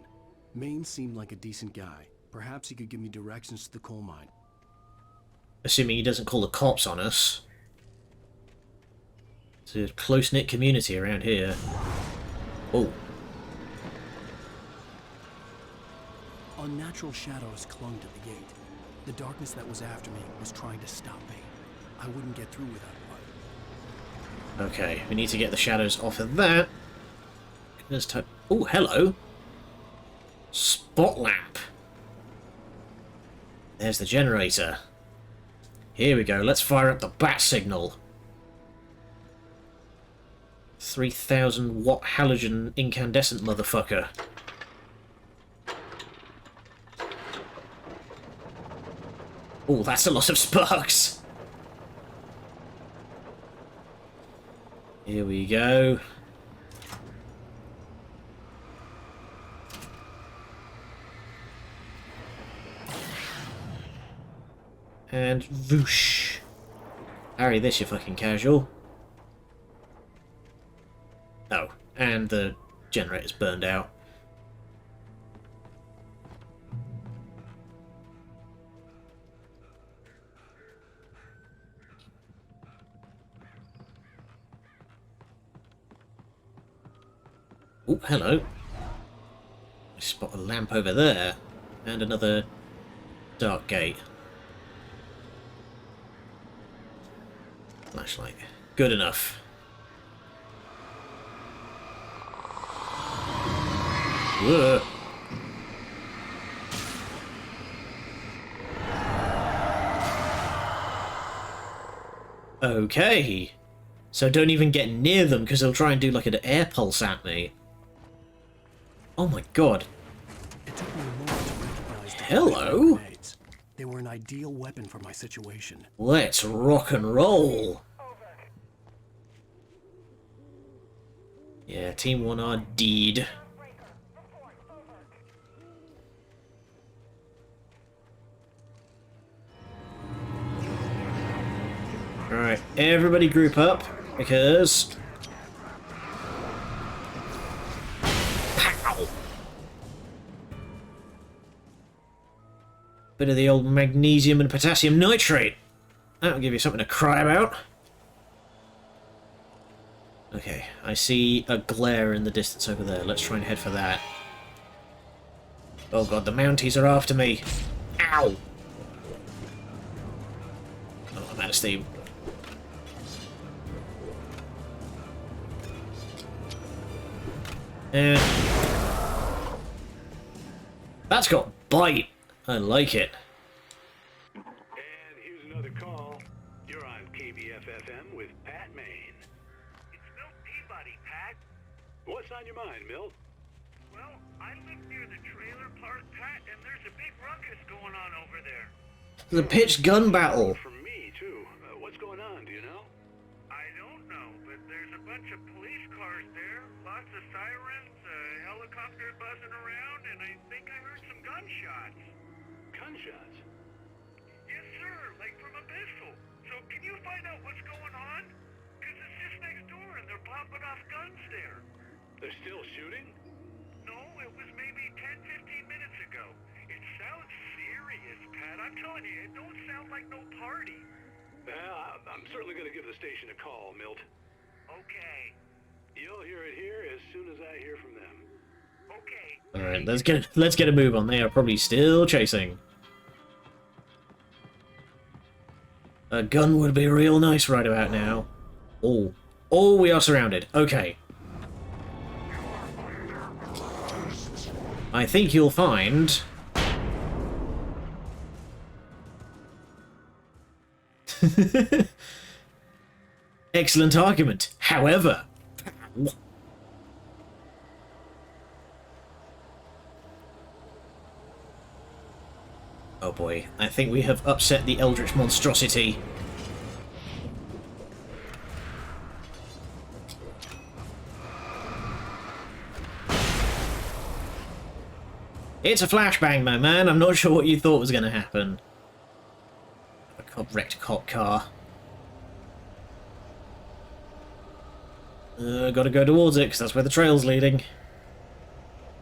Maine seemed like a decent guy. Perhaps he could give me directions to the coal mine. Assuming he doesn't call the cops on us. It's a close-knit community around here. Oh. Unnatural shadows clung to the gate. The darkness that was after me was trying to stop me. I wouldn't get through without one. Okay, we need to get the shadows off of that. Let's type. Oh, hello. Spot lamp. There's the generator. Here we go. Let's fire up the bat signal. 3,000 watt halogen incandescent motherfucker. Oh, that's a lot of sparks. Here we go. And whoosh. Harry this, you fucking casual. Oh, and the generator's burned out. Oh, hello. I spot a lamp over there. And another dark gate. Flashlight. Good enough. Whoa. Okay. So don't even get near them because they'll try and do like an air pulse at me. Oh my god. It took me a moment to recognize the Hello? grenades. They were an ideal weapon for my situation. Let's rock and roll. Yeah, Team 1R deed. Alright, everybody group up, because... Pow! Bit of the old magnesium and potassium nitrate. That'll give you something to cry about. Okay, I see a glare in the distance over there. Let's try and head for that. Oh god, the Mounties are after me. Ow! Oh, I'm out of steam. And that's got bite. I like it. And here's another call. You're on KBFFM with Pat Maine. It's Milt Peabody, Pat. What's on your mind, Milt? Well, I live near the trailer park, Pat, and there's a big ruckus going on over there. The pitched gun battle. From me, too. What's going on, do you know? I don't know, but there's a bunch of police cars there, lots of sirens, a helicopter buzzing around, and I think I heard some gunshots. Gunshots? Yes, sir, like from a pistol. So can you find out what's going on? Because it's just next door and they're popping off guns there. They're still shooting? No, it was maybe 10, 15 minutes ago. It sounds serious, Pat. I'm telling you, it don't sound like no party. I'm certainly going to give the station a call, Milt. Okay. You'll hear it here as soon as I hear from them. Okay. All right, let's get a move on. They are probably still chasing. A gun would be real nice right about now. Oh, we are surrounded. Okay. I think you'll find. Excellent argument. However. Oh boy, I think we have upset the Eldritch monstrosity. It's a flashbang, my man. I'm not sure what you thought was going to happen. A wrecked cop car. Gotta go towards it, because that's where the trail's leading.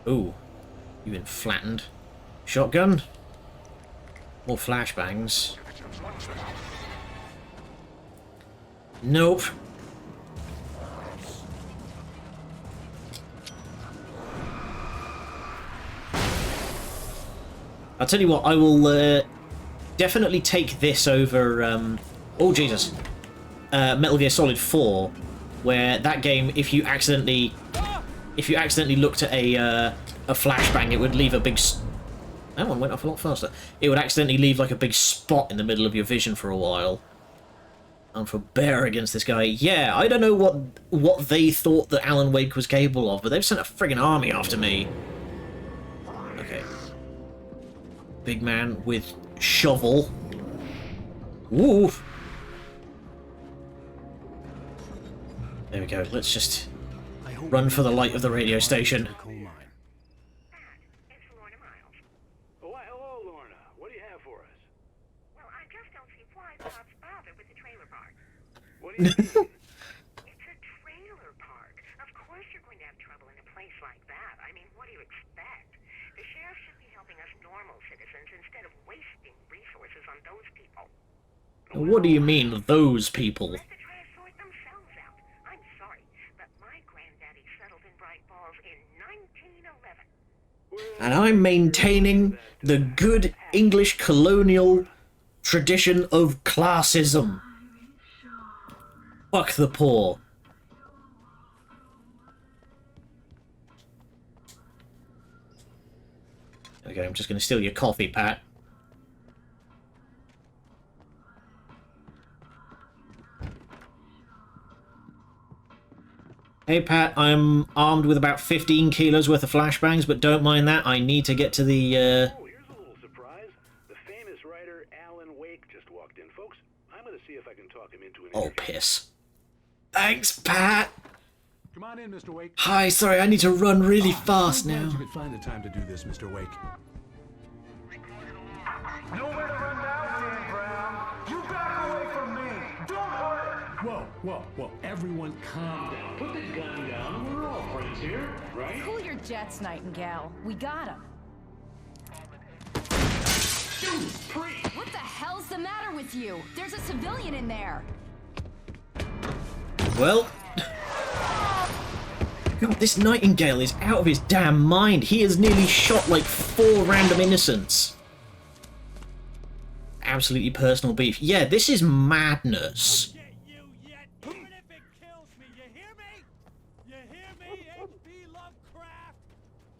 Ooh. You've been flattened. Shotgun? More flashbangs. Nope. I'll tell you what, I will definitely take this over, oh Jesus, Metal Gear Solid 4, where that game, if you accidentally looked at a flashbang, it would leave a big... That one went off a lot faster. It would accidentally leave like a big spot in the middle of your vision for a while. And for bear against this guy, yeah, I don't know what they thought that Alan Wake was capable of, but they've sent a friggin' army after me. Okay. Big man with shovel. Woo! There we go, let's just run for the light of the radio station. Why, hello, Lorna. What do you have for us? Well, I just don't see why Pop's bothered with the trailer park. What do you mean? It's a trailer park. Of course you're going to have trouble in a place like that. I mean, what do you expect? The sheriff should be helping us normal citizens instead of wasting resources on those people. What do you mean, those people? Let the trash sort themselves out. I'm sorry, but my granddaddy settled in Bright Falls in 1911. And I'm maintaining the good English colonial tradition of classism. Fuck the poor. Okay, I'm just going to steal your coffee, Pat. Hey Pat, I'm armed with about 15 kilos worth of flashbangs, but don't mind that, I need to get to the, Oh, here's a little surprise. The famous writer Alan Wake just walked in, folks. I'm going to see if I can talk him into an Oh, interview. piss. Thanks, Pat! Come on in, Mr. Wake. Hi, sorry, I need to run really fast I'm glad now. you could find the time to do this, Mr. Wake. Nowhere to run now, Dan Brown. You back away from me. Don't hurt it. Whoa. Everyone calm down. Put the gun down. We're all friends here, right? Cool your jets, Nightingale. We got him. Dude, preach. What the hell's the matter with you? There's a civilian in there. Well... God, this Nightingale is out of his damn mind. He has nearly shot like 4 random innocents. Absolutely personal beef. Yeah, this is madness.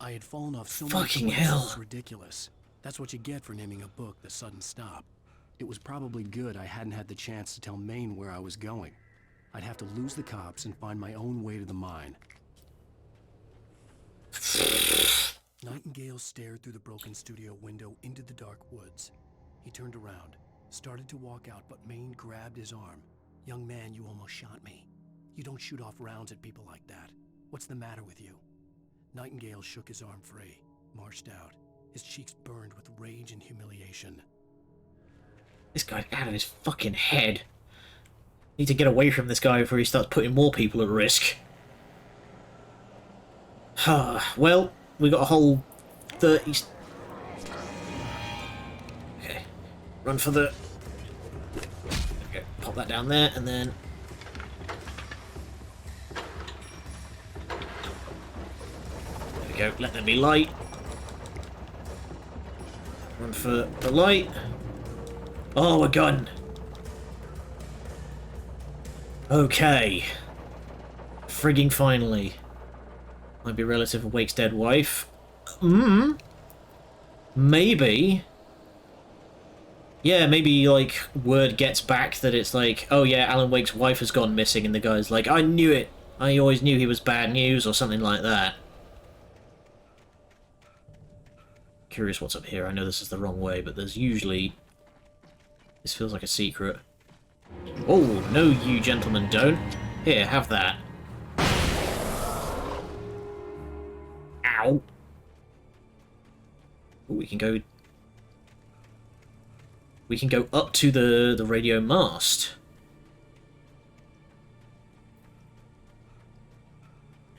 I had fallen off so Fucking much hell. it was ridiculous. That's what you get for naming a book The Sudden Stop. It was probably good I hadn't had the chance to tell Maine where I was going. I'd have to lose the cops and find my own way to the mine. Nightingale stared through the broken studio window into the dark woods. He turned around, started to walk out, but Maine grabbed his arm. Young man, you almost shot me. You don't shoot off rounds at people like that. What's the matter with you? Nightingale shook his arm free, marched out, his cheeks burned with rage and humiliation. This guy's out of his fucking head. Need to get away from this guy before he starts putting more people at risk. Well, we got a whole 30... Okay. Run for the... Okay, pop that down there, and then... There we go, let there be light. Run for the light. Oh, a gun! Okay. Frigging finally. Might be a relative of Wake's dead wife. Maybe. Yeah, maybe, like, word gets back that it's like, oh yeah, Alan Wake's wife has gone missing, and the guy's like, I knew it! I always knew he was bad news, or something like that. Curious what's up here. I know this is the wrong way, but there's usually... This feels like a secret. Oh, no you gentlemen don't. Here, have that. Ow. Ooh, we can go up to the radio mast.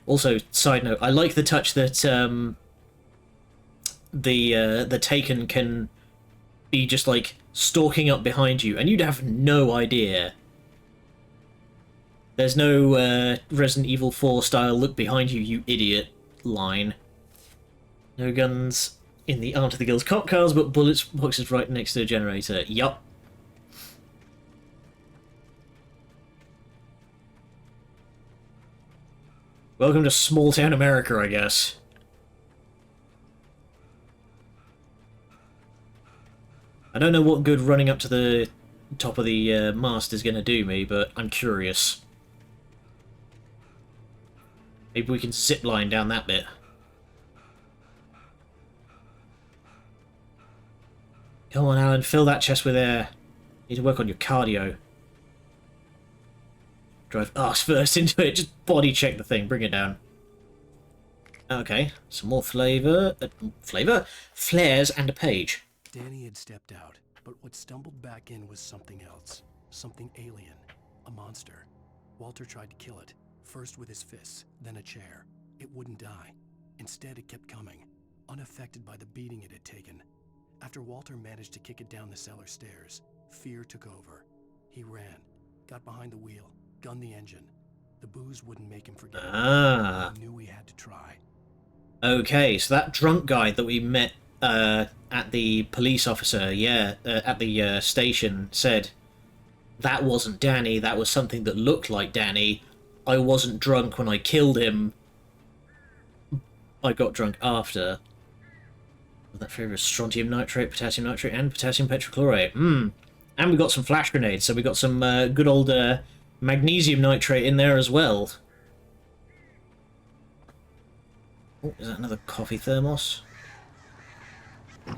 Also, side note, I like the touch that the Taken can be just like stalking up behind you, and you'd have no idea. There's no Resident Evil 4 style look behind you, you idiot line. No guns in the Aunt of the Guild's cop cars, but bullets boxes right next to the generator. Yup. Welcome to small town America, I guess. I don't know what good running up to the top of the mast is going to do me, but I'm curious. Maybe we can zip line down that bit. Come on, Alan, fill that chest with air. Need to work on your cardio. Drive arse first into it, just body check the thing, bring it down. Okay, some more flavour. Flares and a page. Danny had stepped out, but what stumbled back in was something else. Something alien. A monster. Walter tried to kill it, first with his fists, then a chair. It wouldn't die. Instead, it kept coming, unaffected by the beating it had taken. After Walter managed to kick it down the cellar stairs, fear took over. He ran, got behind the wheel, gunned the engine. The booze wouldn't make him forget. Ah. He knew he had to try. Okay, so that drunk guy that we met at the police officer, at the station, said that wasn't Danny, that was something that looked like Danny. I wasn't drunk when I killed him. I got drunk after. That flavour of strontium nitrate, potassium nitrate, and potassium perchlorate. And we got some flash grenades, so we got some good old magnesium nitrate in there as well. Oh, is that another coffee thermos? Back.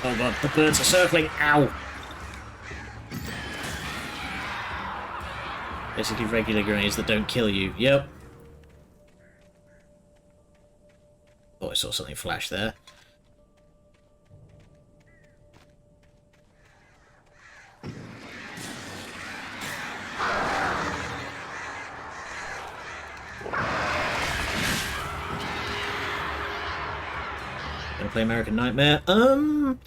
Oh god, the birds are circling. Ow! Basically regular grenades that don't kill you. Yep. Thought I saw something flash there. Gonna play American Nightmare? I'm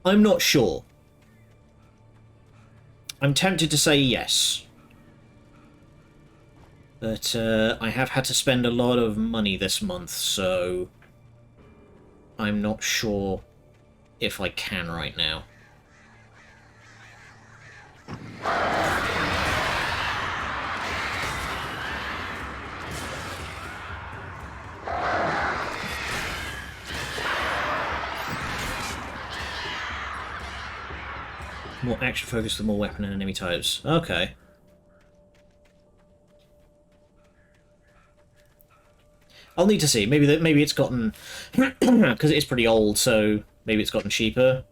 not sure. I'm tempted to say yes. But I have had to spend a lot of money this month, so I'm not sure if I can right now. More action focused with more weapon and enemy types. Okay. I'll need to see. Maybe it's gotten because it is pretty old, so maybe it's gotten cheaper.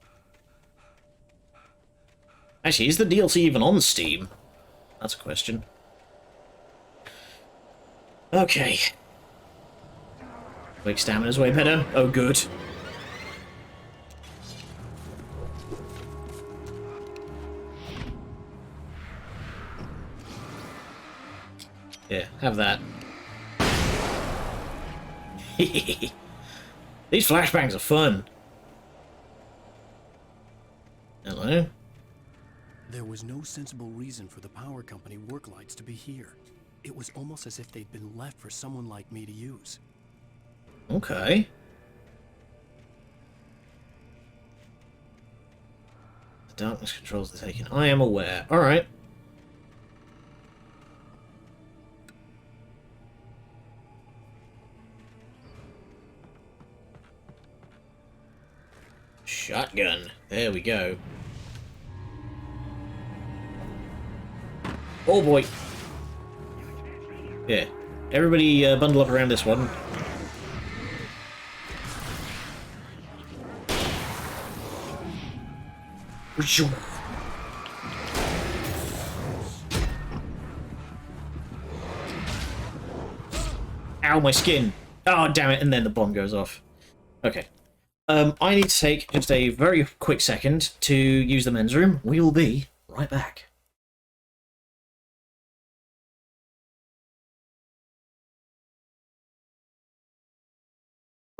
Actually, is the DLC even on Steam? That's a question. Okay. Wake stamina's way better. Oh, good. Yeah, have that. These flashbangs are fun. Hello? There was no sensible reason for the power company work lights to be here. It was almost as if they'd been left for someone like me to use. Okay. The darkness controls the taken. I am aware. Alright. Shotgun. There we go. Oh boy. Yeah. Everybody bundle up around this one. Ow, my skin. Oh, damn it. And then the bomb goes off. Okay. I need to take just a very quick second to use the men's room. We will be right back.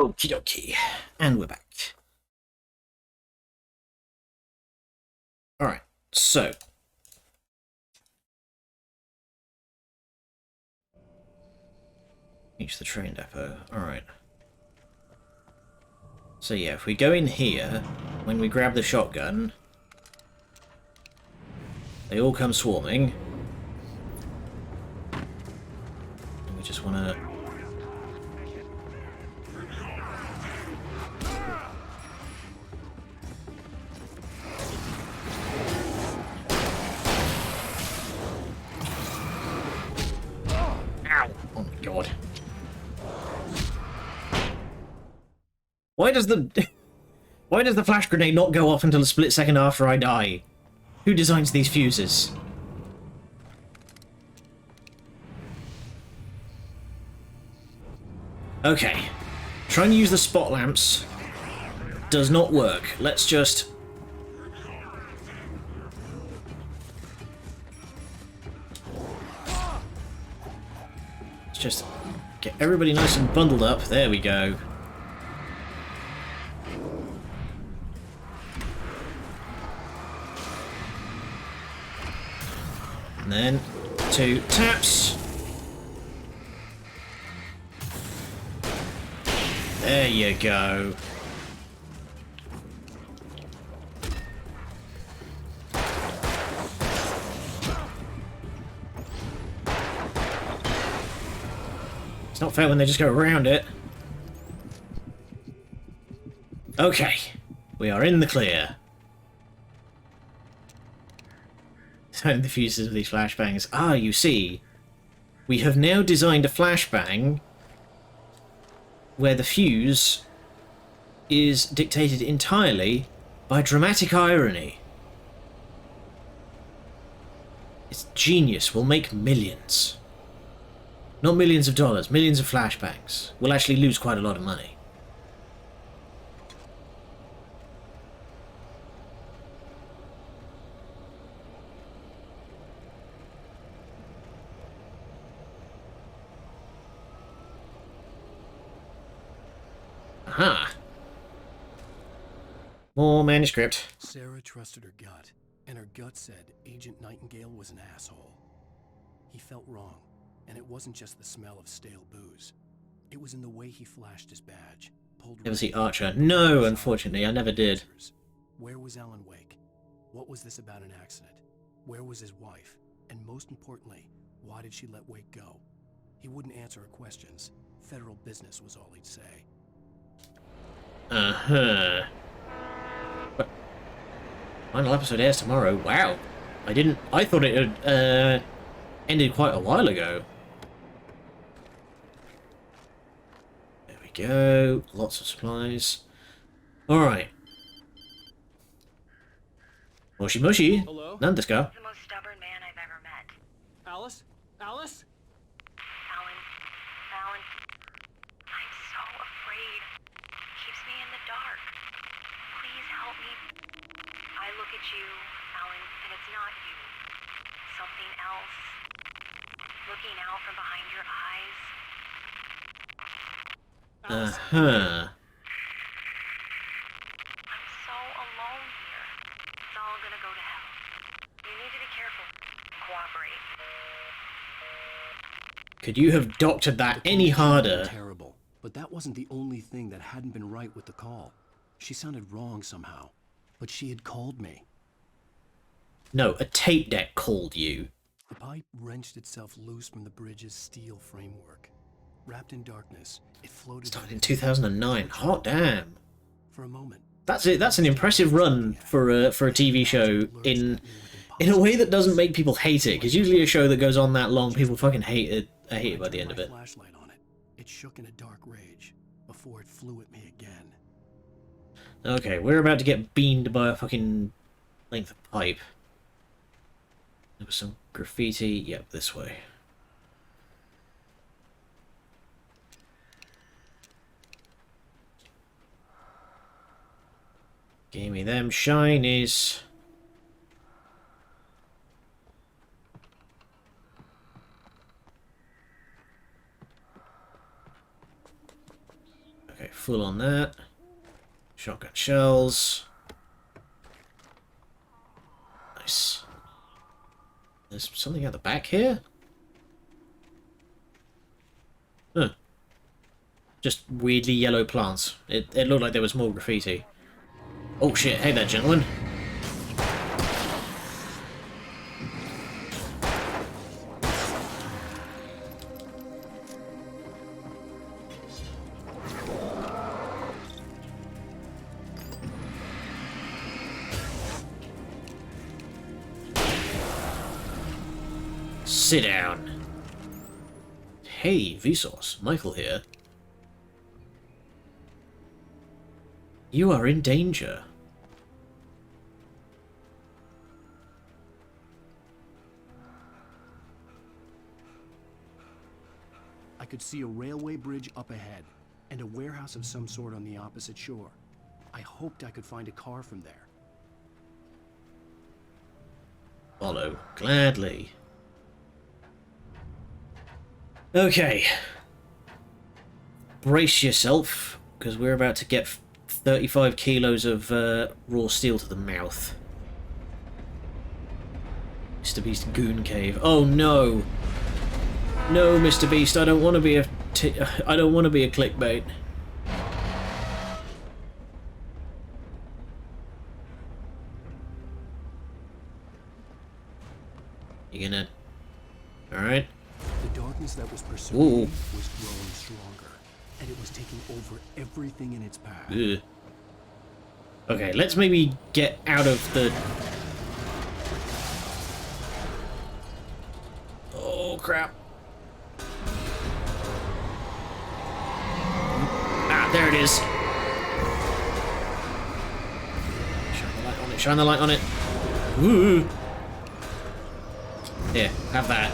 Okie dokie. And we're back. Alright, so. Reach the train depot. Alright. So yeah, if we go in here, when we grab the shotgun, they all come swarming. And we just want to... Ow! Oh my god. Why does the flash grenade not go off until a split second after I die? Who designs these fuses? Okay. Trying to use the spot lamps does not work. Let's just... Let's just get everybody nice and bundled up. There we go. And then 2 taps. There you go. It's not fair when they just go around it. Okay, we are in the clear. Time the fuses of these flashbangs. Ah, you see, we have now designed a flashbang where the fuse is dictated entirely by dramatic irony. It's genius. We'll make millions. Not millions of dollars, millions of flashbangs. We'll actually lose quite a lot of money. Aha! More manuscript. Sarah trusted her gut, and her gut said Agent Nightingale was an asshole. He felt wrong, and it wasn't just the smell of stale booze. It was in the way he flashed his badge. Never see Archer. No, unfortunately, I never did. Where was Alan Wake? What was this about an accident? Where was his wife? And most importantly, why did she let Wake go? He wouldn't answer her questions. Federal business was all he'd say. Uh-huh. But final episode airs tomorrow. Wow. I thought it had ended quite a while ago. go. Lots of supplies. Alright. Moshi moshi. Hello? Nan desu ka? The most stubborn man I've ever met. Alice? Alice? Alan. Alan. I'm so afraid. Keeps me in the dark. Please help me. I look at you, Alan, and it's not you. Something else. Looking out from behind your eyes. Uh-huh. I'm so alone here. It's all gonna go to hell. You need to be careful. Cooperate. Could you have doctored that any harder? Terrible. But that wasn't the only thing that hadn't been right with the call. She sounded wrong somehow. But she had called me. No, a tape deck called you. The pipe wrenched itself loose from the bridge's steel framework. Wrapped in darkness, it floated. Started in 2009. Hot damn. For a moment. That's it. That's an impressive run for a TV show in a way that doesn't make people hate it. Because usually a show that goes on that long, people fucking hate it. I hate it by the end of it. Flashlight on it. It shook in a dark rage before it flew at me again. Okay, we're about to get beamed by a fucking length of pipe. There was some graffiti. Yep, this way. Give me them shinies. Okay, full on that. Shotgun shells. Nice. There's something at the back here? Huh. Just weirdly yellow plants. It looked like there was more graffiti. Oh shit, hey there, gentlemen. Sit down. Hey, Vsauce. Michael here. You are in danger. I could see a railway bridge up ahead, and a warehouse of some sort on the opposite shore. I hoped I could find a car from there. Follow gladly. Okay. Brace yourself, because we're about to get 35 kilos of raw steel to the mouth. Mr. Beast Goon Cave. Oh no! No, Mr. Beast, I don't want to be I don't want to be a clickbait. You gonna... Alright. The darkness that was pursuing me was growing stronger, and it was taking over everything in its path. Ugh. Okay, let's maybe get out of the... Oh, crap. Ah, there it is. Shine the light on it, shine the light on it. Woo! Here, have that.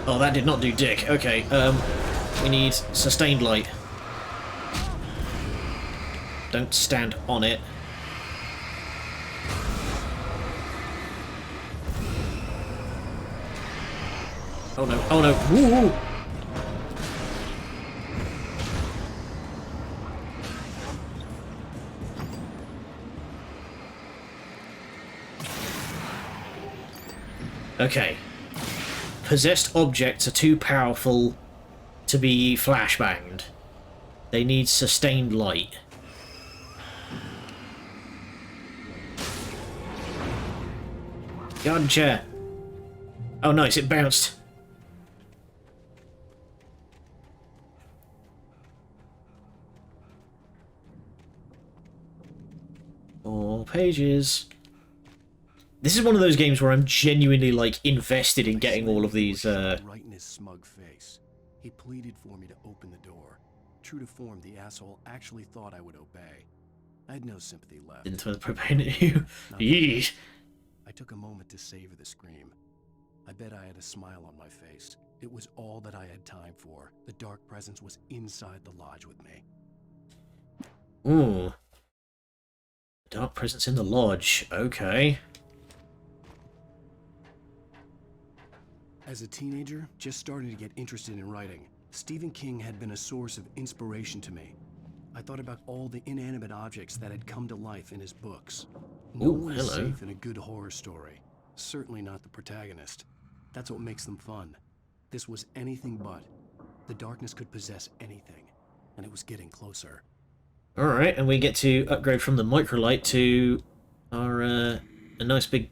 Oh, that did not do dick. Okay, we need sustained light. Don't stand on it. Oh no, oh no. Woo! Okay. Possessed objects are too powerful to be flashbanged. They need sustained light. Gotcha. Oh nice, it bounced. All pages. This is one of those games where I'm genuinely, like, invested in getting all of these, Right in his smug face. He pleaded for me to open the door. True to form, the asshole actually thought I would obey. I had no sympathy left. Didn't throw the propane at you. Not Yeesh. I took a moment to savor the scream. I bet I had a smile on my face. It was all that I had time for. The dark presence was inside the lodge with me. Ooh. Dark presence in the lodge. Okay. As a teenager, just starting to get interested in writing, Stephen King had been a source of inspiration to me. I thought about all the inanimate objects that had come to life in his books. No Ooh, one is hello. safe in a good horror story. Certainly not the protagonist. That's what makes them fun. This was anything but. The darkness could possess anything, and it was getting closer. Alright, and we get to upgrade from the microlight to our a nice big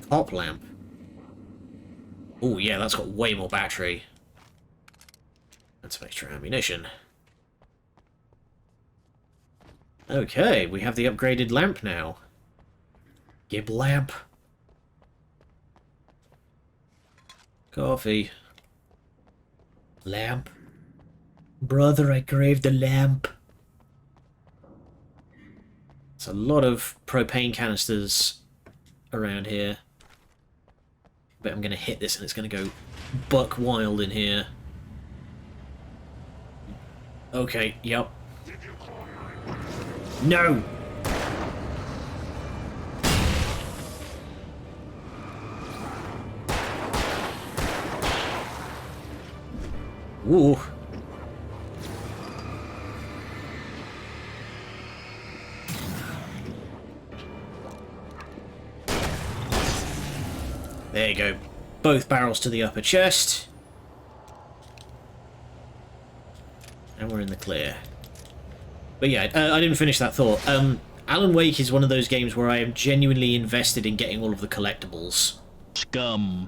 pop lamp. Oh yeah, that's got way more battery. And some extra ammunition. Okay, we have the upgraded lamp now. Gib lamp. Coffee. Lamp. Brother, I crave the lamp. There's a lot of propane canisters around here. But I'm going to hit this and it's going to go buck wild in here. Okay, yep. No! Ooh. There you go. Both barrels to the upper chest. And we're in the clear. But yeah, I didn't finish that thought. Alan Wake is one of those games where I am genuinely invested in getting all of the collectibles. Scum.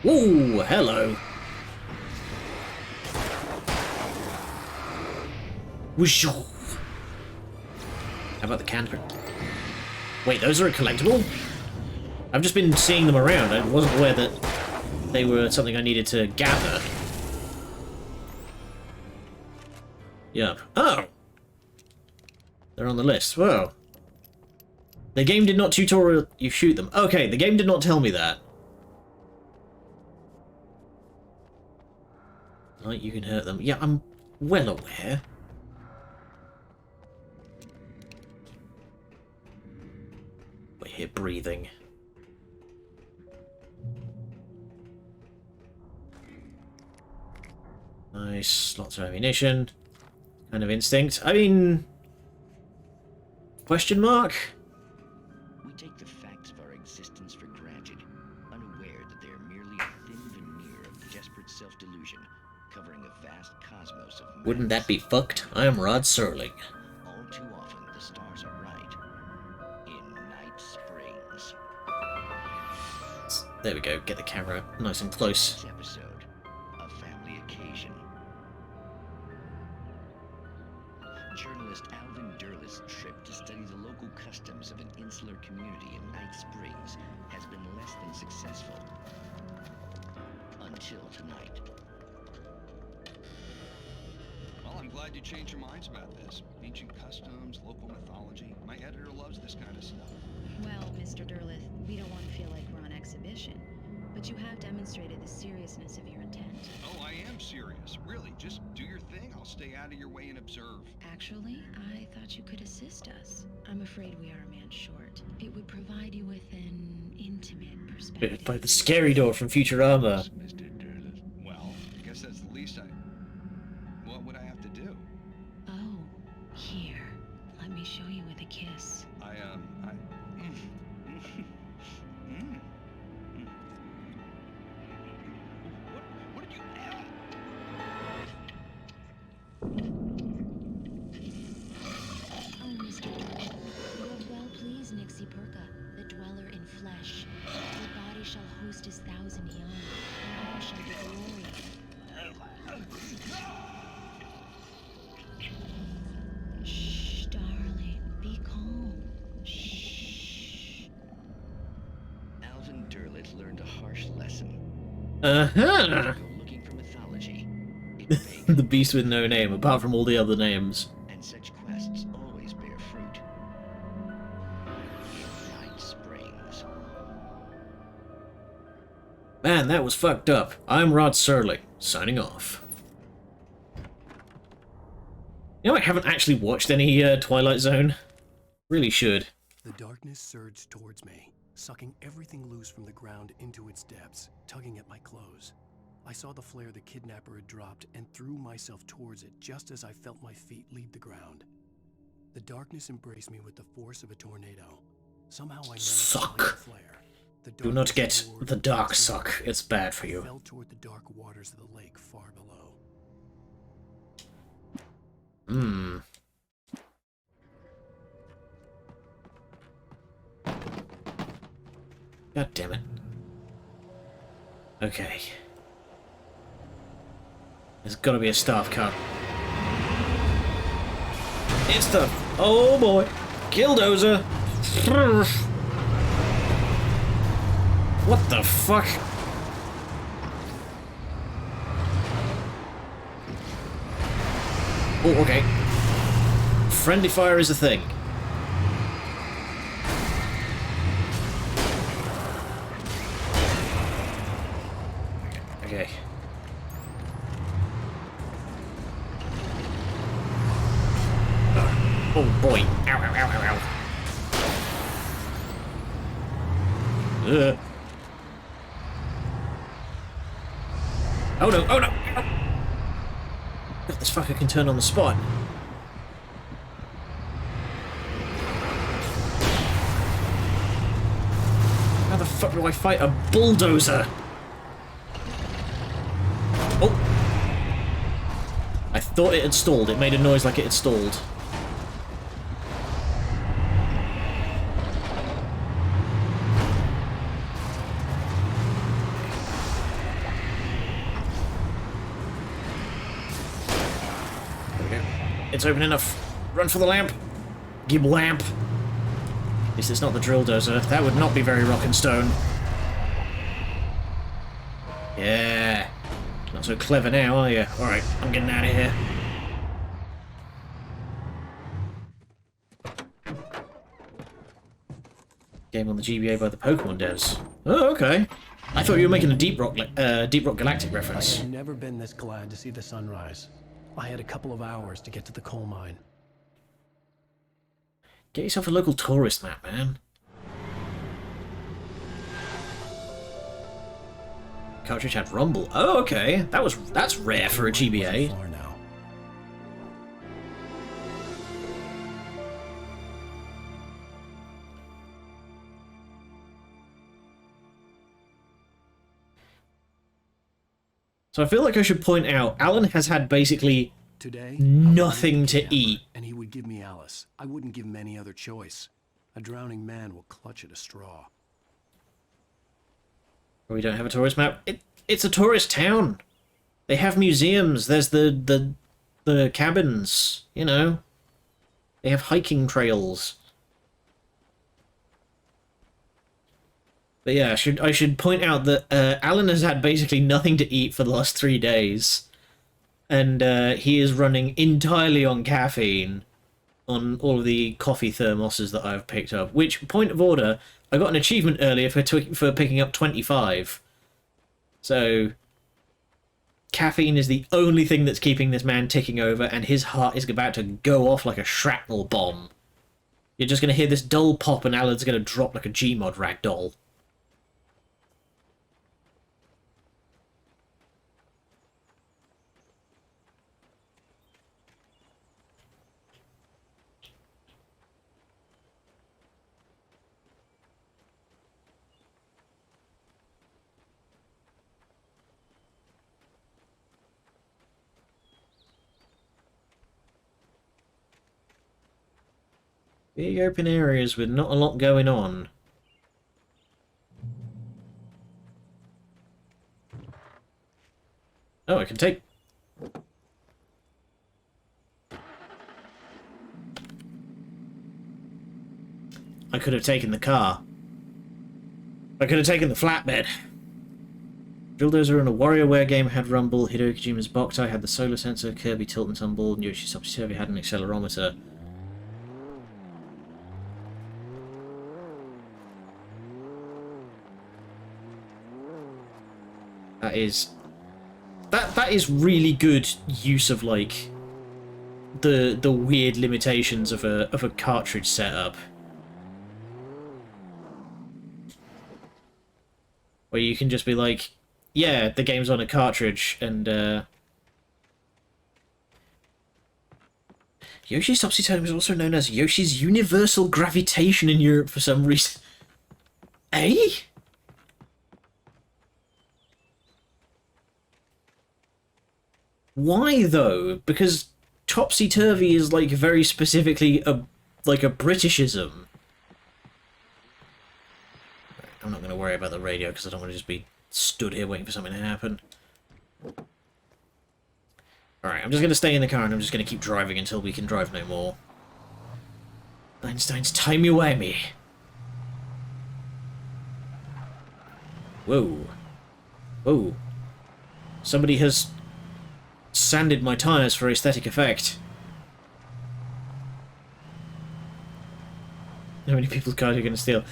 Ooh, hello. Whoosh. How about the camper? Wait, those are a collectible? I've just been seeing them around. I wasn't aware that they were something I needed to gather. Yep. Oh! They're on the list. Whoa. The game did not tutorial you shoot them. Okay, the game did not tell me that. Like, you can hurt them. Yeah, I'm well aware. We're here breathing. Nice, lots of ammunition. Kind of instinct. I mean... Question mark? We take the facts of our existence for granted, unaware that they are merely a thin veneer of desperate self-delusion, covering a vast cosmos of... Wouldn't that be fucked? I am Rod Serling. All too often, the stars are right. In Night Springs. There we go, get the camera nice and close. This episode, a family occasion. Journalist Alvin Durlis' trip to study the local customs of an insular community in Night Springs has been less than successful. Until tonight. Well, I'm glad you changed your minds about this. Ancient customs, local mythology. My editor loves this kind of stuff. Well, Mr. Durlith, we don't want to feel like we're on exhibition, but you have demonstrated the seriousness of your intent. Oh, I am serious. Really, just do your thing. I'll stay out of your way and observe. Actually, I thought you could assist us. I'm afraid we are a man short. It would provide you with an intimate perspective. By the scary door from Futurama. Mr. Durlith. Well, I guess that's the least what would I have to do? Oh, here. Let me show you with a kiss. What did you... Oh, Mr. Durlith, you have well pleased Nixie Perka, the dweller in flesh. Your body shall host his 1,000 young, and all shall be glory. Shh, darling, be calm. Shh. Uh-huh. Go looking for mythology. The beast with no name, apart from all the other names. And such quests always bear fruit. Night Springs. Man, that was fucked up. I'm Rod Serling, signing off. You know, I haven't actually watched any Twilight Zone. Really should. The darkness surged towards me, sucking everything loose from the ground into its depths, tugging at my clothes. I saw the flare the kidnapper had dropped and threw myself towards it just as I felt my feet leave the ground. The darkness embraced me with the force of a tornado. Somehow I managed to light the flare. The Do not darkness get roared the dark against me. suck. It's bad for I you. fell toward the dark waters of the lake far below. Hmm. God damn it. Okay. There's gotta be a staff cut. It's the... Oh boy. Killdozer. What the fuck? Oh, okay. Friendly fire is a thing. Okay. Oh boy. Ow, ow, ow, ow, ow. Oh no, oh no! God, this fucker can turn on the spot. How the fuck do I fight a bulldozer? Oh! I thought it had stalled. It made a noise like it had stalled. It's open enough. Run for the lamp. Gib lamp. At least it's not the drill dozer. That would not be very rock and stone. Yeah. Not so clever now, are you? Alright, I'm getting out of here. Game on the GBA by the Pokemon devs. Oh, okay. I thought you were making a Deep Rock Galactic I reference. had never been this glad to see the sunrise. I had a couple of hours to get to the coal mine. Get yourself a local tourist map, man. Cartridge had rumble. Oh, okay. That's rare for a GBA. So I feel like I should point out, Alan has had basically Today, nothing to eat. And he would give me Alice. I wouldn't give him any other choice. A drowning man will clutch at a straw. We don't have a tourist map. It's a tourist town. They have museums. There's the cabins. You know, they have hiking trails. But yeah, I should point out that Alan has had basically nothing to eat for the last 3 days, and he is running entirely on caffeine on all of the coffee thermoses that I've picked up. Which, point of order, I got an achievement earlier for picking up 25. So caffeine is the only thing that's keeping this man ticking over, and his heart is about to go off like a shrapnel bomb. You're just going to hear this dull pop, and Alan's going to drop like a Gmod ragdoll. Big open areas with not a lot going on. Oh, I can take... I could have taken the car. I could have taken the flatbed. Drilldozer and a WarioWare game had rumble. Hideo Kojima's Boktai had the solar sensor. Kirby Tilt and Tumble. And Yoshi's Topsy-Turvy had an accelerometer. That is really good use of like the weird limitations of a cartridge setup. Where you can just be like, yeah, the game's on a cartridge, and Yoshi's Topsy-Turvy was also known as Yoshi's Universal Gravitation in Europe for some reason. Eh? Why though? Because Topsy-Turvy is like very specifically a Britishism. I'm not going to worry about the radio because I don't want to just be stood here waiting for something to happen. Alright, I'm just going to stay in the car and I'm just going to keep driving until we can drive no more. Einstein's timey-wimey. Whoa. Whoa. Somebody has sanded my tyres for aesthetic effect. How many people's cars are you going to steal?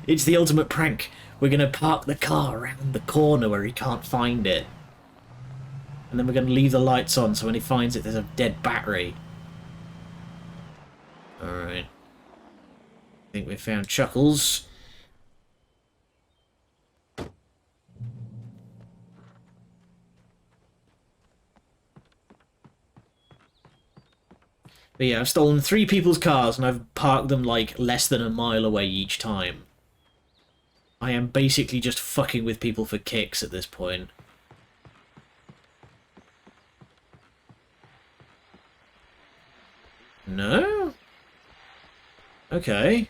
It's the ultimate prank. We're going to park the car around the corner where he can't find it. And then we're going to leave the lights on so when he finds it there's a dead battery. Alright. I think we found Chuckles. But yeah, I've stolen 3 people's cars and I've parked them like less than a mile away each time. I am basically just fucking with people for kicks at this point. No? Okay.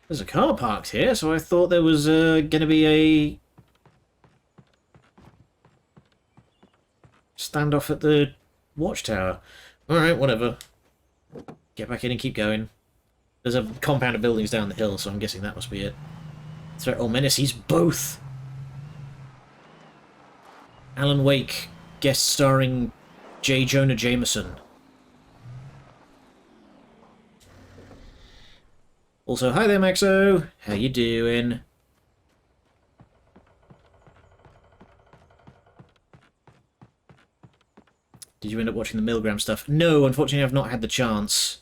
There's a car parked here, so I thought there was going to be a standoff at the watchtower. Alright, whatever. Get back in and keep going. There's a compound of buildings down the hill, so I'm guessing that must be it. Threat or menace, he's both! Alan Wake, guest starring J. Jonah Jameson. Also, hi there, Maxo. How you doing? Did you end up watching the Milgram stuff? No, unfortunately, I've not had the chance.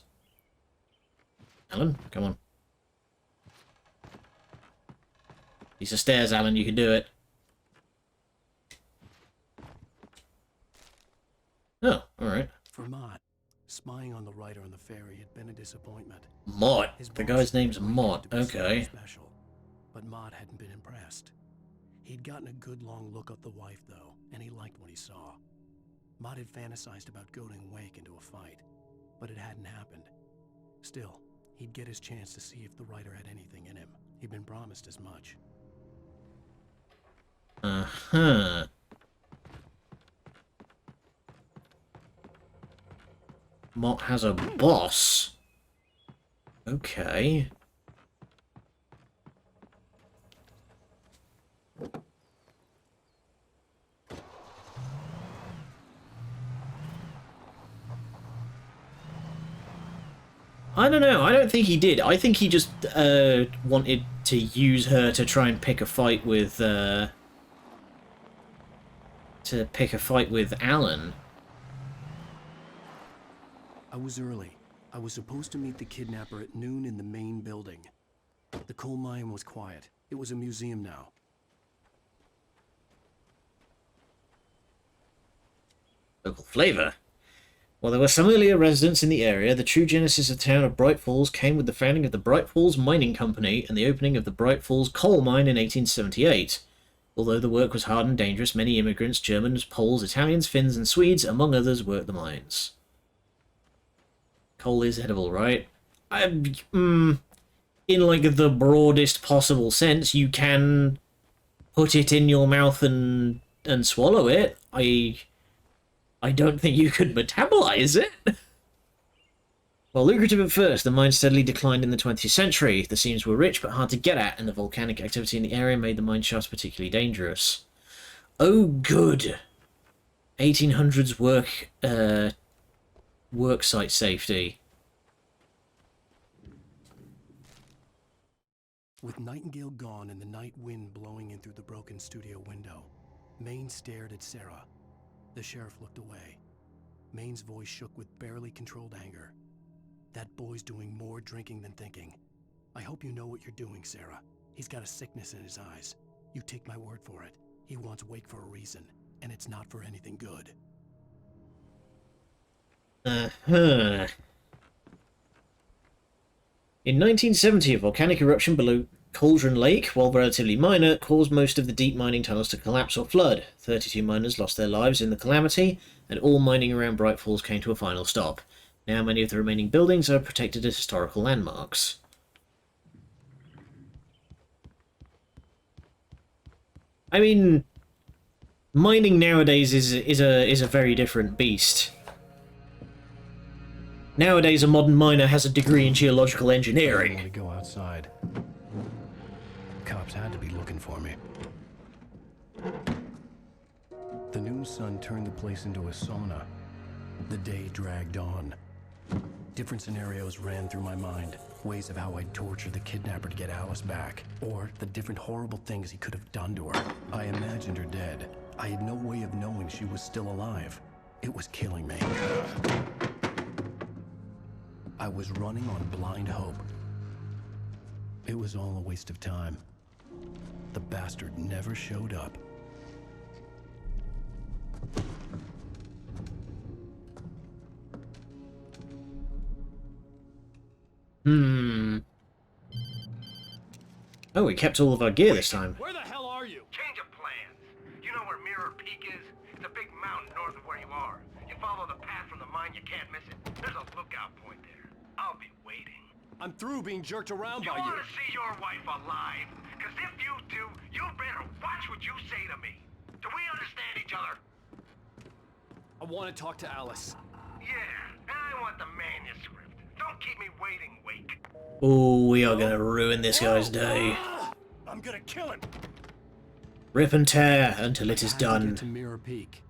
Alan, come on. Piece of stairs, Alan. You can do it. Oh, all right. For Mott, spying on the writer on the ferry had been a disappointment. Mott. The guy's name's Mott. Okay. Special, but Mott hadn't been impressed. He'd gotten a good long look at the wife, though, and he liked what he saw. Mott had fantasized about goading Wake into a fight, but it hadn't happened. Still, he'd get his chance to see if the writer had anything in him. He'd been promised as much. Uh-huh. Mott has a boss. Okay. I don't know. I don't think he did. I think he just wanted to use her to try and pick a fight with Alan. I was early. I was supposed to meet the kidnapper at noon in the main building. The coal mine was quiet. It was a museum now. Local flavour. While there were some earlier residents in the area, the true genesis of the town of Bright Falls came with the founding of the Bright Falls Mining Company and the opening of the Bright Falls Coal Mine in 1878. Although the work was hard and dangerous, many immigrants, Germans, Poles, Italians, Finns, and Swedes, among others, worked the mines. Coal is edible, right? In like the broadest possible sense, you can put it in your mouth and swallow it. I don't think you could metabolize it. While lucrative at first, the mine steadily declined in the 20th century. The seams were rich but hard to get at, and the volcanic activity in the area made the mine shafts particularly dangerous. Oh, good. 1800s work site safety. With Nightingale gone and the night wind blowing in through the broken studio window, Maine stared at Sarah. The sheriff looked away. Maine's voice shook with barely controlled anger. That boy's doing more drinking than thinking. I hope you know what you're doing, Sarah. He's got a sickness in his eyes. You take my word for it. He wants Wake for a reason, and it's not for anything good. Uh-huh. In 1970, a volcanic eruption below Cauldron Lake, while relatively minor, caused most of the deep mining tunnels to collapse or flood. 32 miners lost their lives in the calamity, and all mining around Bright Falls came to a final stop. Now many of the remaining buildings are protected as historical landmarks. I mean, mining nowadays is a very different beast. Nowadays, a modern miner has a degree in geological engineering. I want to go outside. Cops had to be looking for me. The noon sun turned the place into a sauna. The day dragged on. Different scenarios ran through my mind. Ways of how I'd torture the kidnapper to get Alice back. Or the different horrible things he could have done to her. I imagined her dead. I had no way of knowing she was still alive. It was killing me. I was running on blind hope. It was all a waste of time. The bastard never showed up. Oh, we kept all of our gear this time. Where the hell are you? Change of plans. You know where Mirror Peak is? It's a big mountain north of where you are. You follow the path from the mine, you can't miss it. There's a lookout point there. I'll be waiting. I'm through being jerked around by You you. want to see your wife alive? Because if you do, you better watch what you say to me. Do we understand each other? I want to talk to Alice. Yeah, and I want the manuscript. Don't keep me waiting, Wake. Oh, we are going to ruin this guy's day. I'm gonna kill him. Rip and tear until it is I had to done. get to Mirror Peak.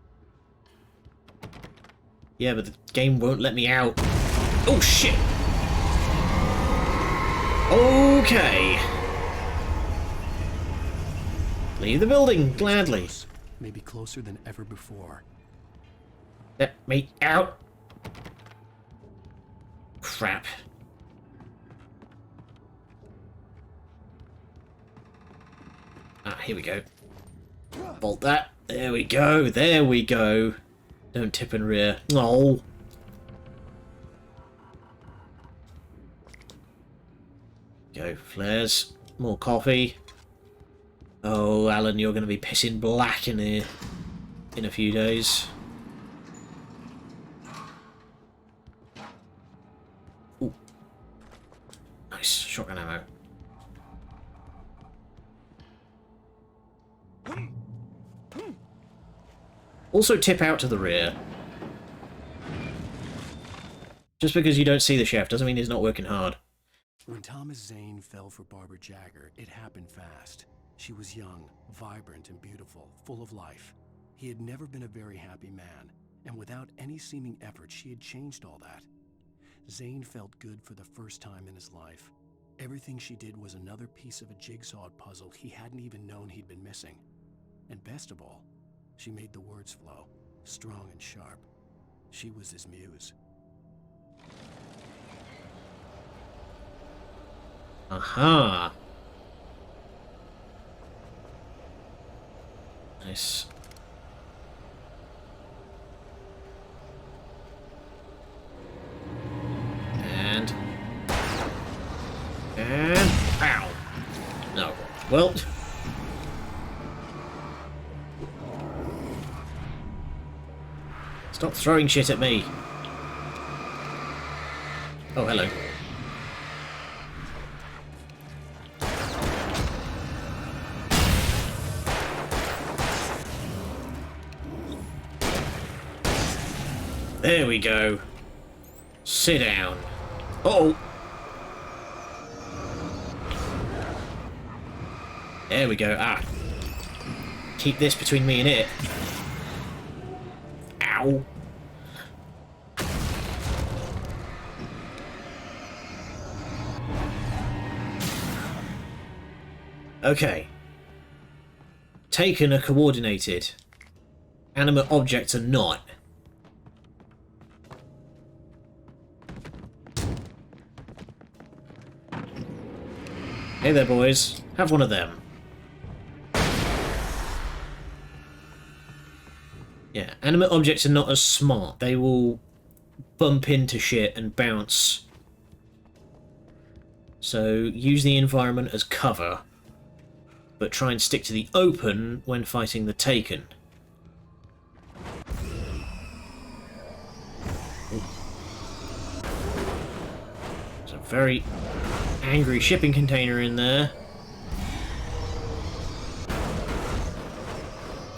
Yeah, but the game won't let me out. Oh, shit! Okay. Leave the building, gladly. Maybe closer than ever before. Let me out. Crap. Ah, here we go. Bolt that. There we go. There we go. Don't tip and rear. Oh. Go. Flares. More coffee. Oh, Alan, you're going to be pissing black in here in a few days. Ooh. Nice. Shotgun ammo. Also tip out to the rear. Just because you don't see the chef doesn't mean he's not working hard. When Thomas Zane fell for Barbara Jagger, it happened fast. She was young, vibrant, and beautiful, full of life. He had never been a very happy man, and without any seeming effort, she had changed all that. Zane felt good for the first time in his life. Everything she did was another piece of a jigsaw puzzle he hadn't even known he'd been missing. And best of all, she made the words flow, strong and sharp. She was his muse. Aha. Nice. And pow. No. Well. Stop throwing shit at me. Oh, hello. There we go. Sit down. Uh-oh. There we go. Ah. Keep this between me and it. Ow. Okay. Taken are coordinated. Animate objects are not. Hey there, boys. Have one of them. Yeah, animate objects are not as smart. They will bump into shit and bounce. So use the environment as cover, but try and stick to the open when fighting the Taken. There's a very angry shipping container in there.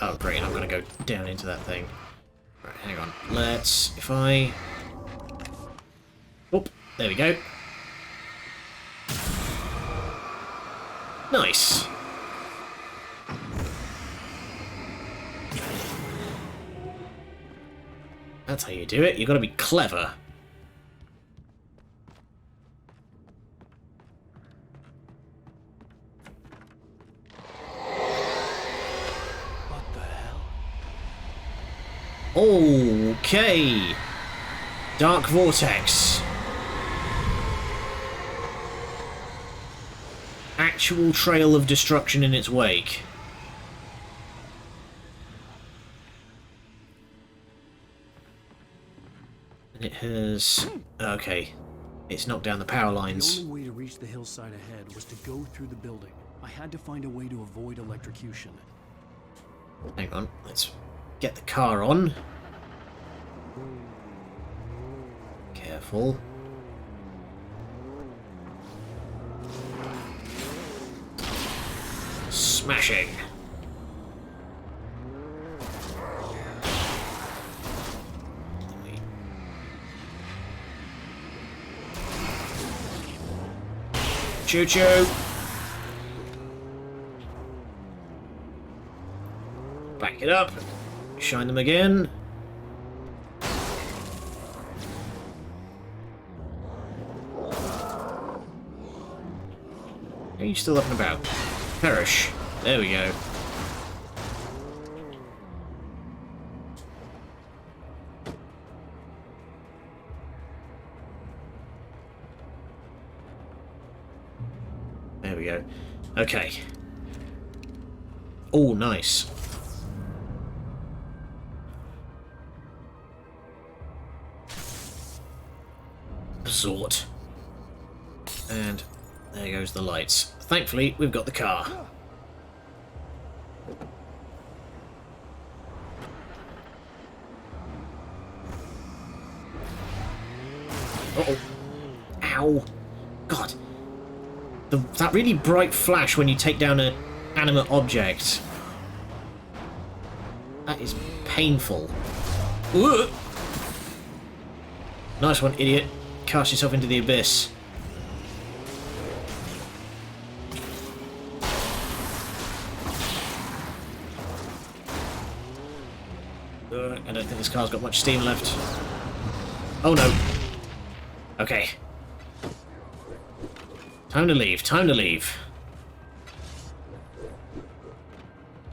Oh great, I'm gonna go down into that thing. Right, hang on. Let's... if I... Oh, there we go. Nice. That's how you do it. You gotta be clever. Okay. Dark Vortex. Actual trail of destruction in its wake. And it has... okay. It's knocked down the power lines. The only way to reach the hillside ahead was to go through the building. I had to find a way to avoid electrocution. Hang on, let's get the car on. Careful. Smashing. Choo-choo. Back it up. Shine them again. Are you still up and about? Perish. There we go. There we go. Okay. Oh, nice. Absorb. And there goes the lights. Thankfully, we've got the car. Uh-oh. Ow. God. That really bright flash when you take down an animate object. That is painful. Ooh. Nice one, idiot. Cast yourself into the abyss. I don't think this car's got much steam left. Oh no. Okay. Time to leave, time to leave.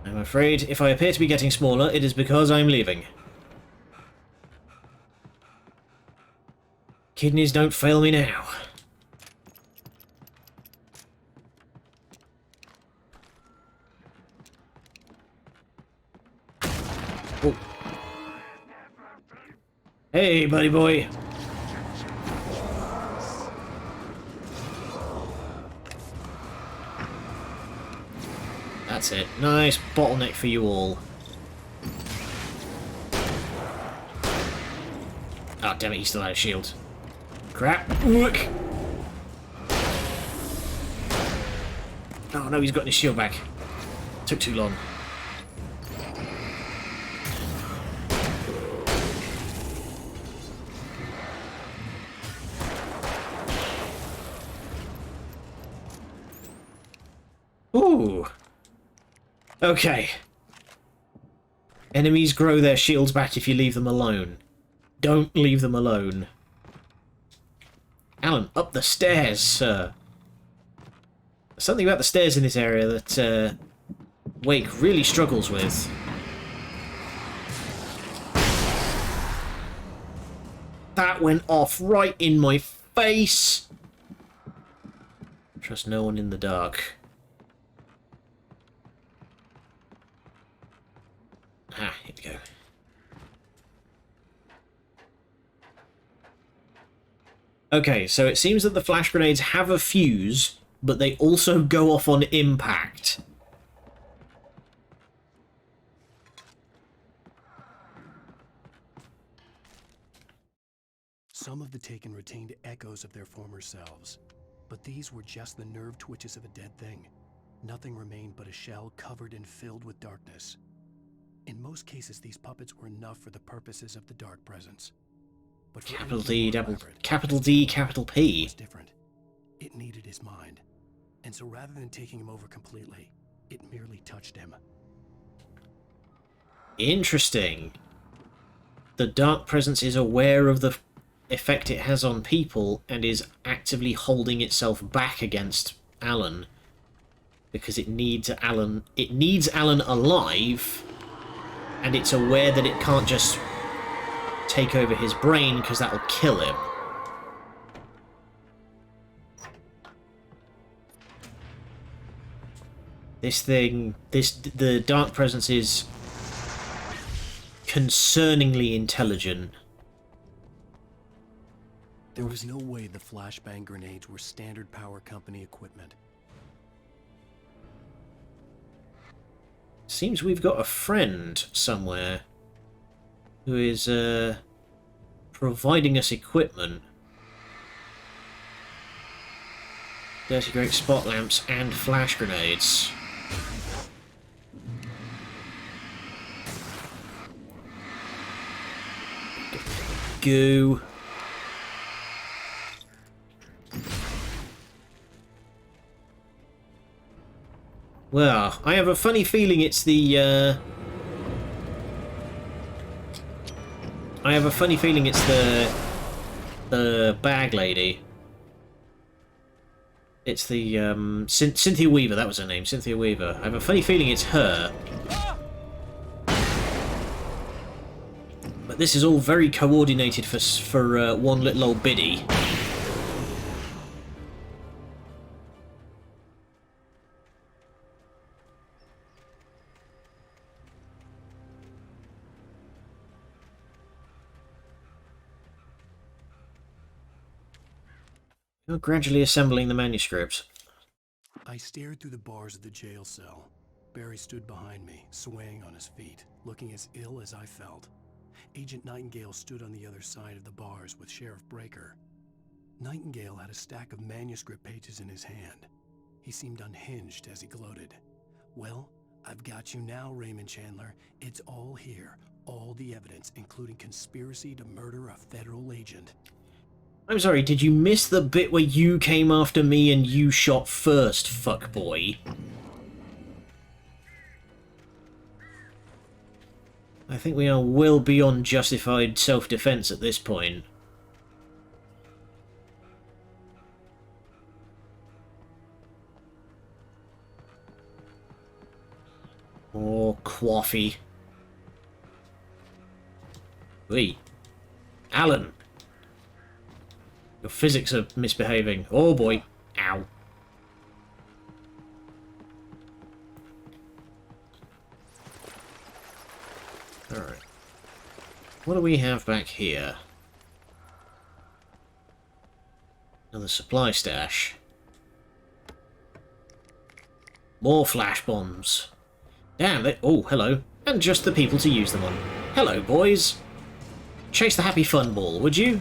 I'm afraid if I appear to be getting smaller, it is because I'm leaving. Kidneys don't fail me now. Oh. Hey, buddy boy. That's it. Nice bottleneck for you all. Oh, damn it, he still had a shield. Crap. Look. Oh no, he's got his shield back. Took too long. Whew. Okay. Enemies grow their shields back if you leave them alone. Don't leave them alone. Alan, up the stairs, sir. There's something about the stairs in this area that Wake really struggles with. That went off right in my face. Trust no one in the dark. Ah, here we go. Okay, so it seems that the flash grenades have a fuse, but they also go off on impact. Some of the Taken retained echoes of their former selves, but these were just the nerve twitches of a dead thing. Nothing remained but a shell covered and filled with darkness. In most cases, these puppets were enough for the purposes of the Dark Presence. But for Capital anything D, more double, elaborate, capital D, capital P. it was different. It needed his mind. And so rather than taking him over completely, it merely touched him. Interesting. The Dark Presence is aware of the effect it has on people and is actively holding itself back against Alan because it needs Alan alive, and it's aware that it can't just take over his brain because that'll kill him. The Dark Presence is concerningly intelligent. There was no way the flashbang grenades were standard power company equipment. Seems we've got a friend somewhere who is providing us equipment. Dirty Great spot lamps and flash grenades. Goo. Well, I have a funny feeling it's the, I have a funny feeling it's the bag lady. It's the, Cynthia Weaver, that was her name, Cynthia Weaver. I have a funny feeling it's her. But this is all very coordinated for one little old biddy. You're gradually assembling the manuscripts. I stared through the bars of the jail cell. Barry stood behind me, swaying on his feet, looking as ill as I felt. Agent Nightingale stood on the other side of the bars with Sheriff Breaker. Nightingale had a stack of manuscript pages in his hand. He seemed unhinged as he gloated. Well, I've got you now, Raymond Chandler. It's all here. All the evidence, including conspiracy to murder a federal agent. I'm sorry, did you miss the bit where you came after me and you shot first, fuckboy? I think we are well beyond justified self-defense at this point. Oh, coffee. Wait. Alan! Your physics are misbehaving. Oh boy. Ow. Alright. What do we have back here? Another supply stash. More flash bombs. Damn, they... Oh, hello. And just the people to use them on. Hello, boys. Chase the happy fun ball, would you?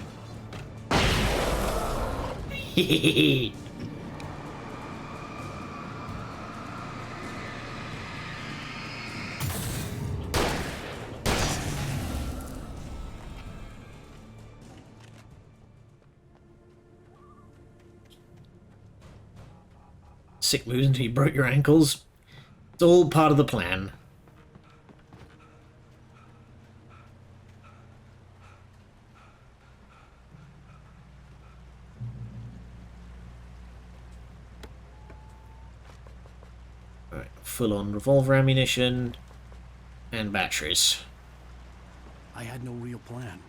Hehehe. sick moves until you broke your ankles. It's all part of the plan. Alright, full-on revolver ammunition and batteries. I had no real plan.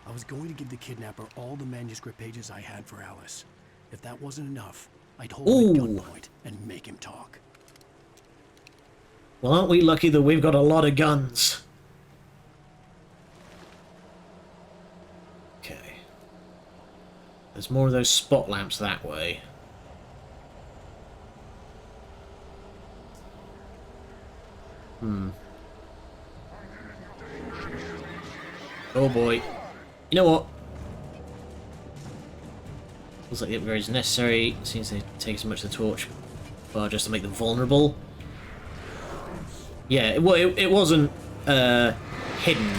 I was going to give the kidnapper all the manuscript pages I had for Alice. If that wasn't enough, I'd hold him at gunpoint and make him talk. Well, aren't we lucky that we've got a lot of guns? Okay. There's more of those spot lamps that way. Oh boy. You know what? Looks like the upgrade is necessary. Seems they take as much of the torch bar just to make them vulnerable. Yeah, well, it wasn't hidden.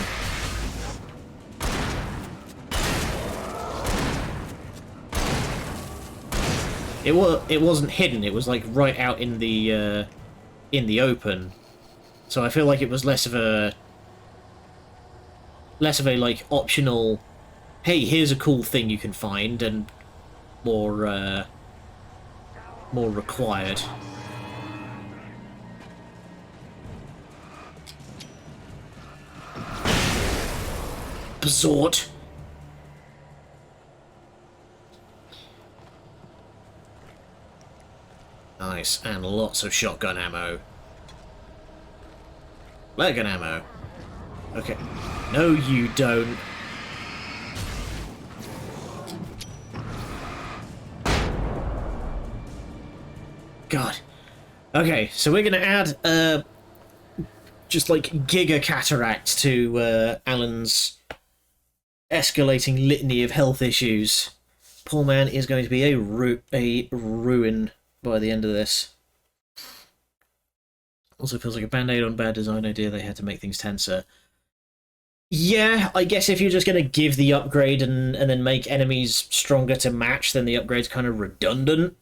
It wasn't hidden. It was like right out in the open. So I feel like it was less of a like optional. Hey, here's a cool thing you can find, and more required. Absorb. Nice, and lots of shotgun ammo. Flare gun ammo. Okay. No, you don't. God. Okay, so we're gonna add just like Giga Cataract to Alan's escalating litany of health issues. Poor man is going to be a ruin by the end of this. Also feels like a band-aid on bad design idea. They had to make things tenser. Yeah, I guess if you're just going to give the upgrade and then make enemies stronger to match, then the upgrade's kind of redundant.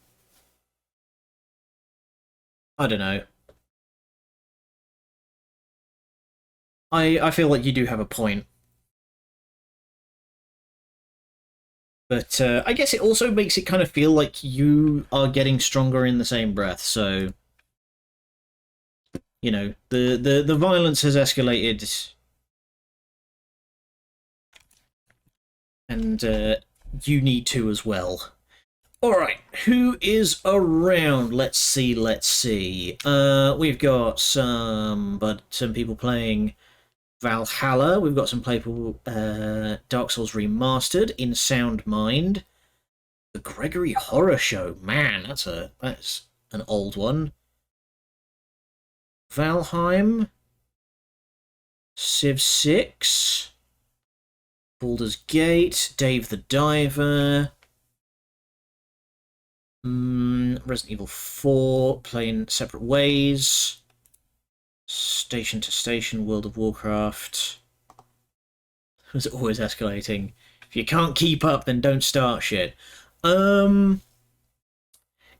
I don't know. I feel like you do have a point. But I guess it also makes it kind of feel like you are getting stronger in the same breath, so... You know, the violence has escalated. And you need to as well. Alright, who is around? Let's see. We've got some people playing Valhalla. We've got some people Dark Souls Remastered in Sound Mind. The Gregory Horror Show. Man, that's an old one. Valheim. Civ 6. Baldur's Gate. Dave the Diver. Resident Evil 4. Playing Separate Ways. Station to Station. World of Warcraft. It's always escalating. If you can't keep up, then don't start shit.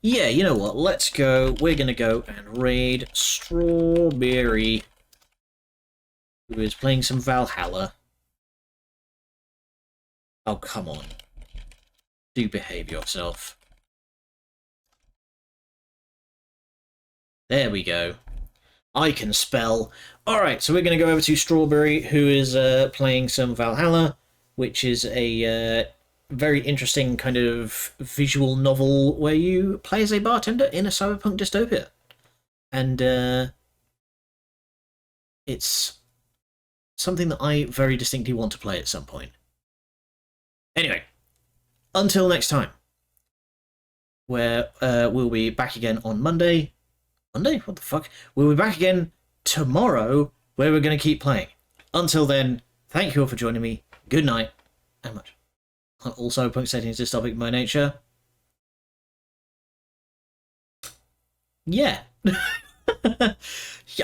Yeah, you know what? Let's go. We're gonna go and raid Strawberry, who is playing some Valhalla. Oh, come on. Do behave yourself. There we go. I can spell. Alright, so we're going to go over to Strawberry, who is playing some Valhalla, which is a very interesting kind of visual novel where you play as a bartender in a cyberpunk dystopia. And it's something that I very distinctly want to play at some point. Anyway, until next time, where we'll be back again on Monday. Monday? What the fuck? We'll be back again tomorrow, where we're going to keep playing. Until then, thank you all for joining me. Good night, and much. Also, punk settings dystopic by nature. Yeah.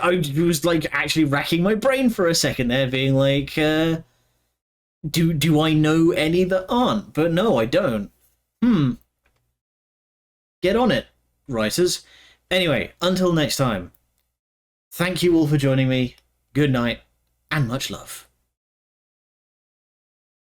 I was like actually racking my brain for a second there, being like, do I know any that aren't? But no, I don't. Get on it. writers. Anyway, until next time, thank you all for joining me. Good night, and much love.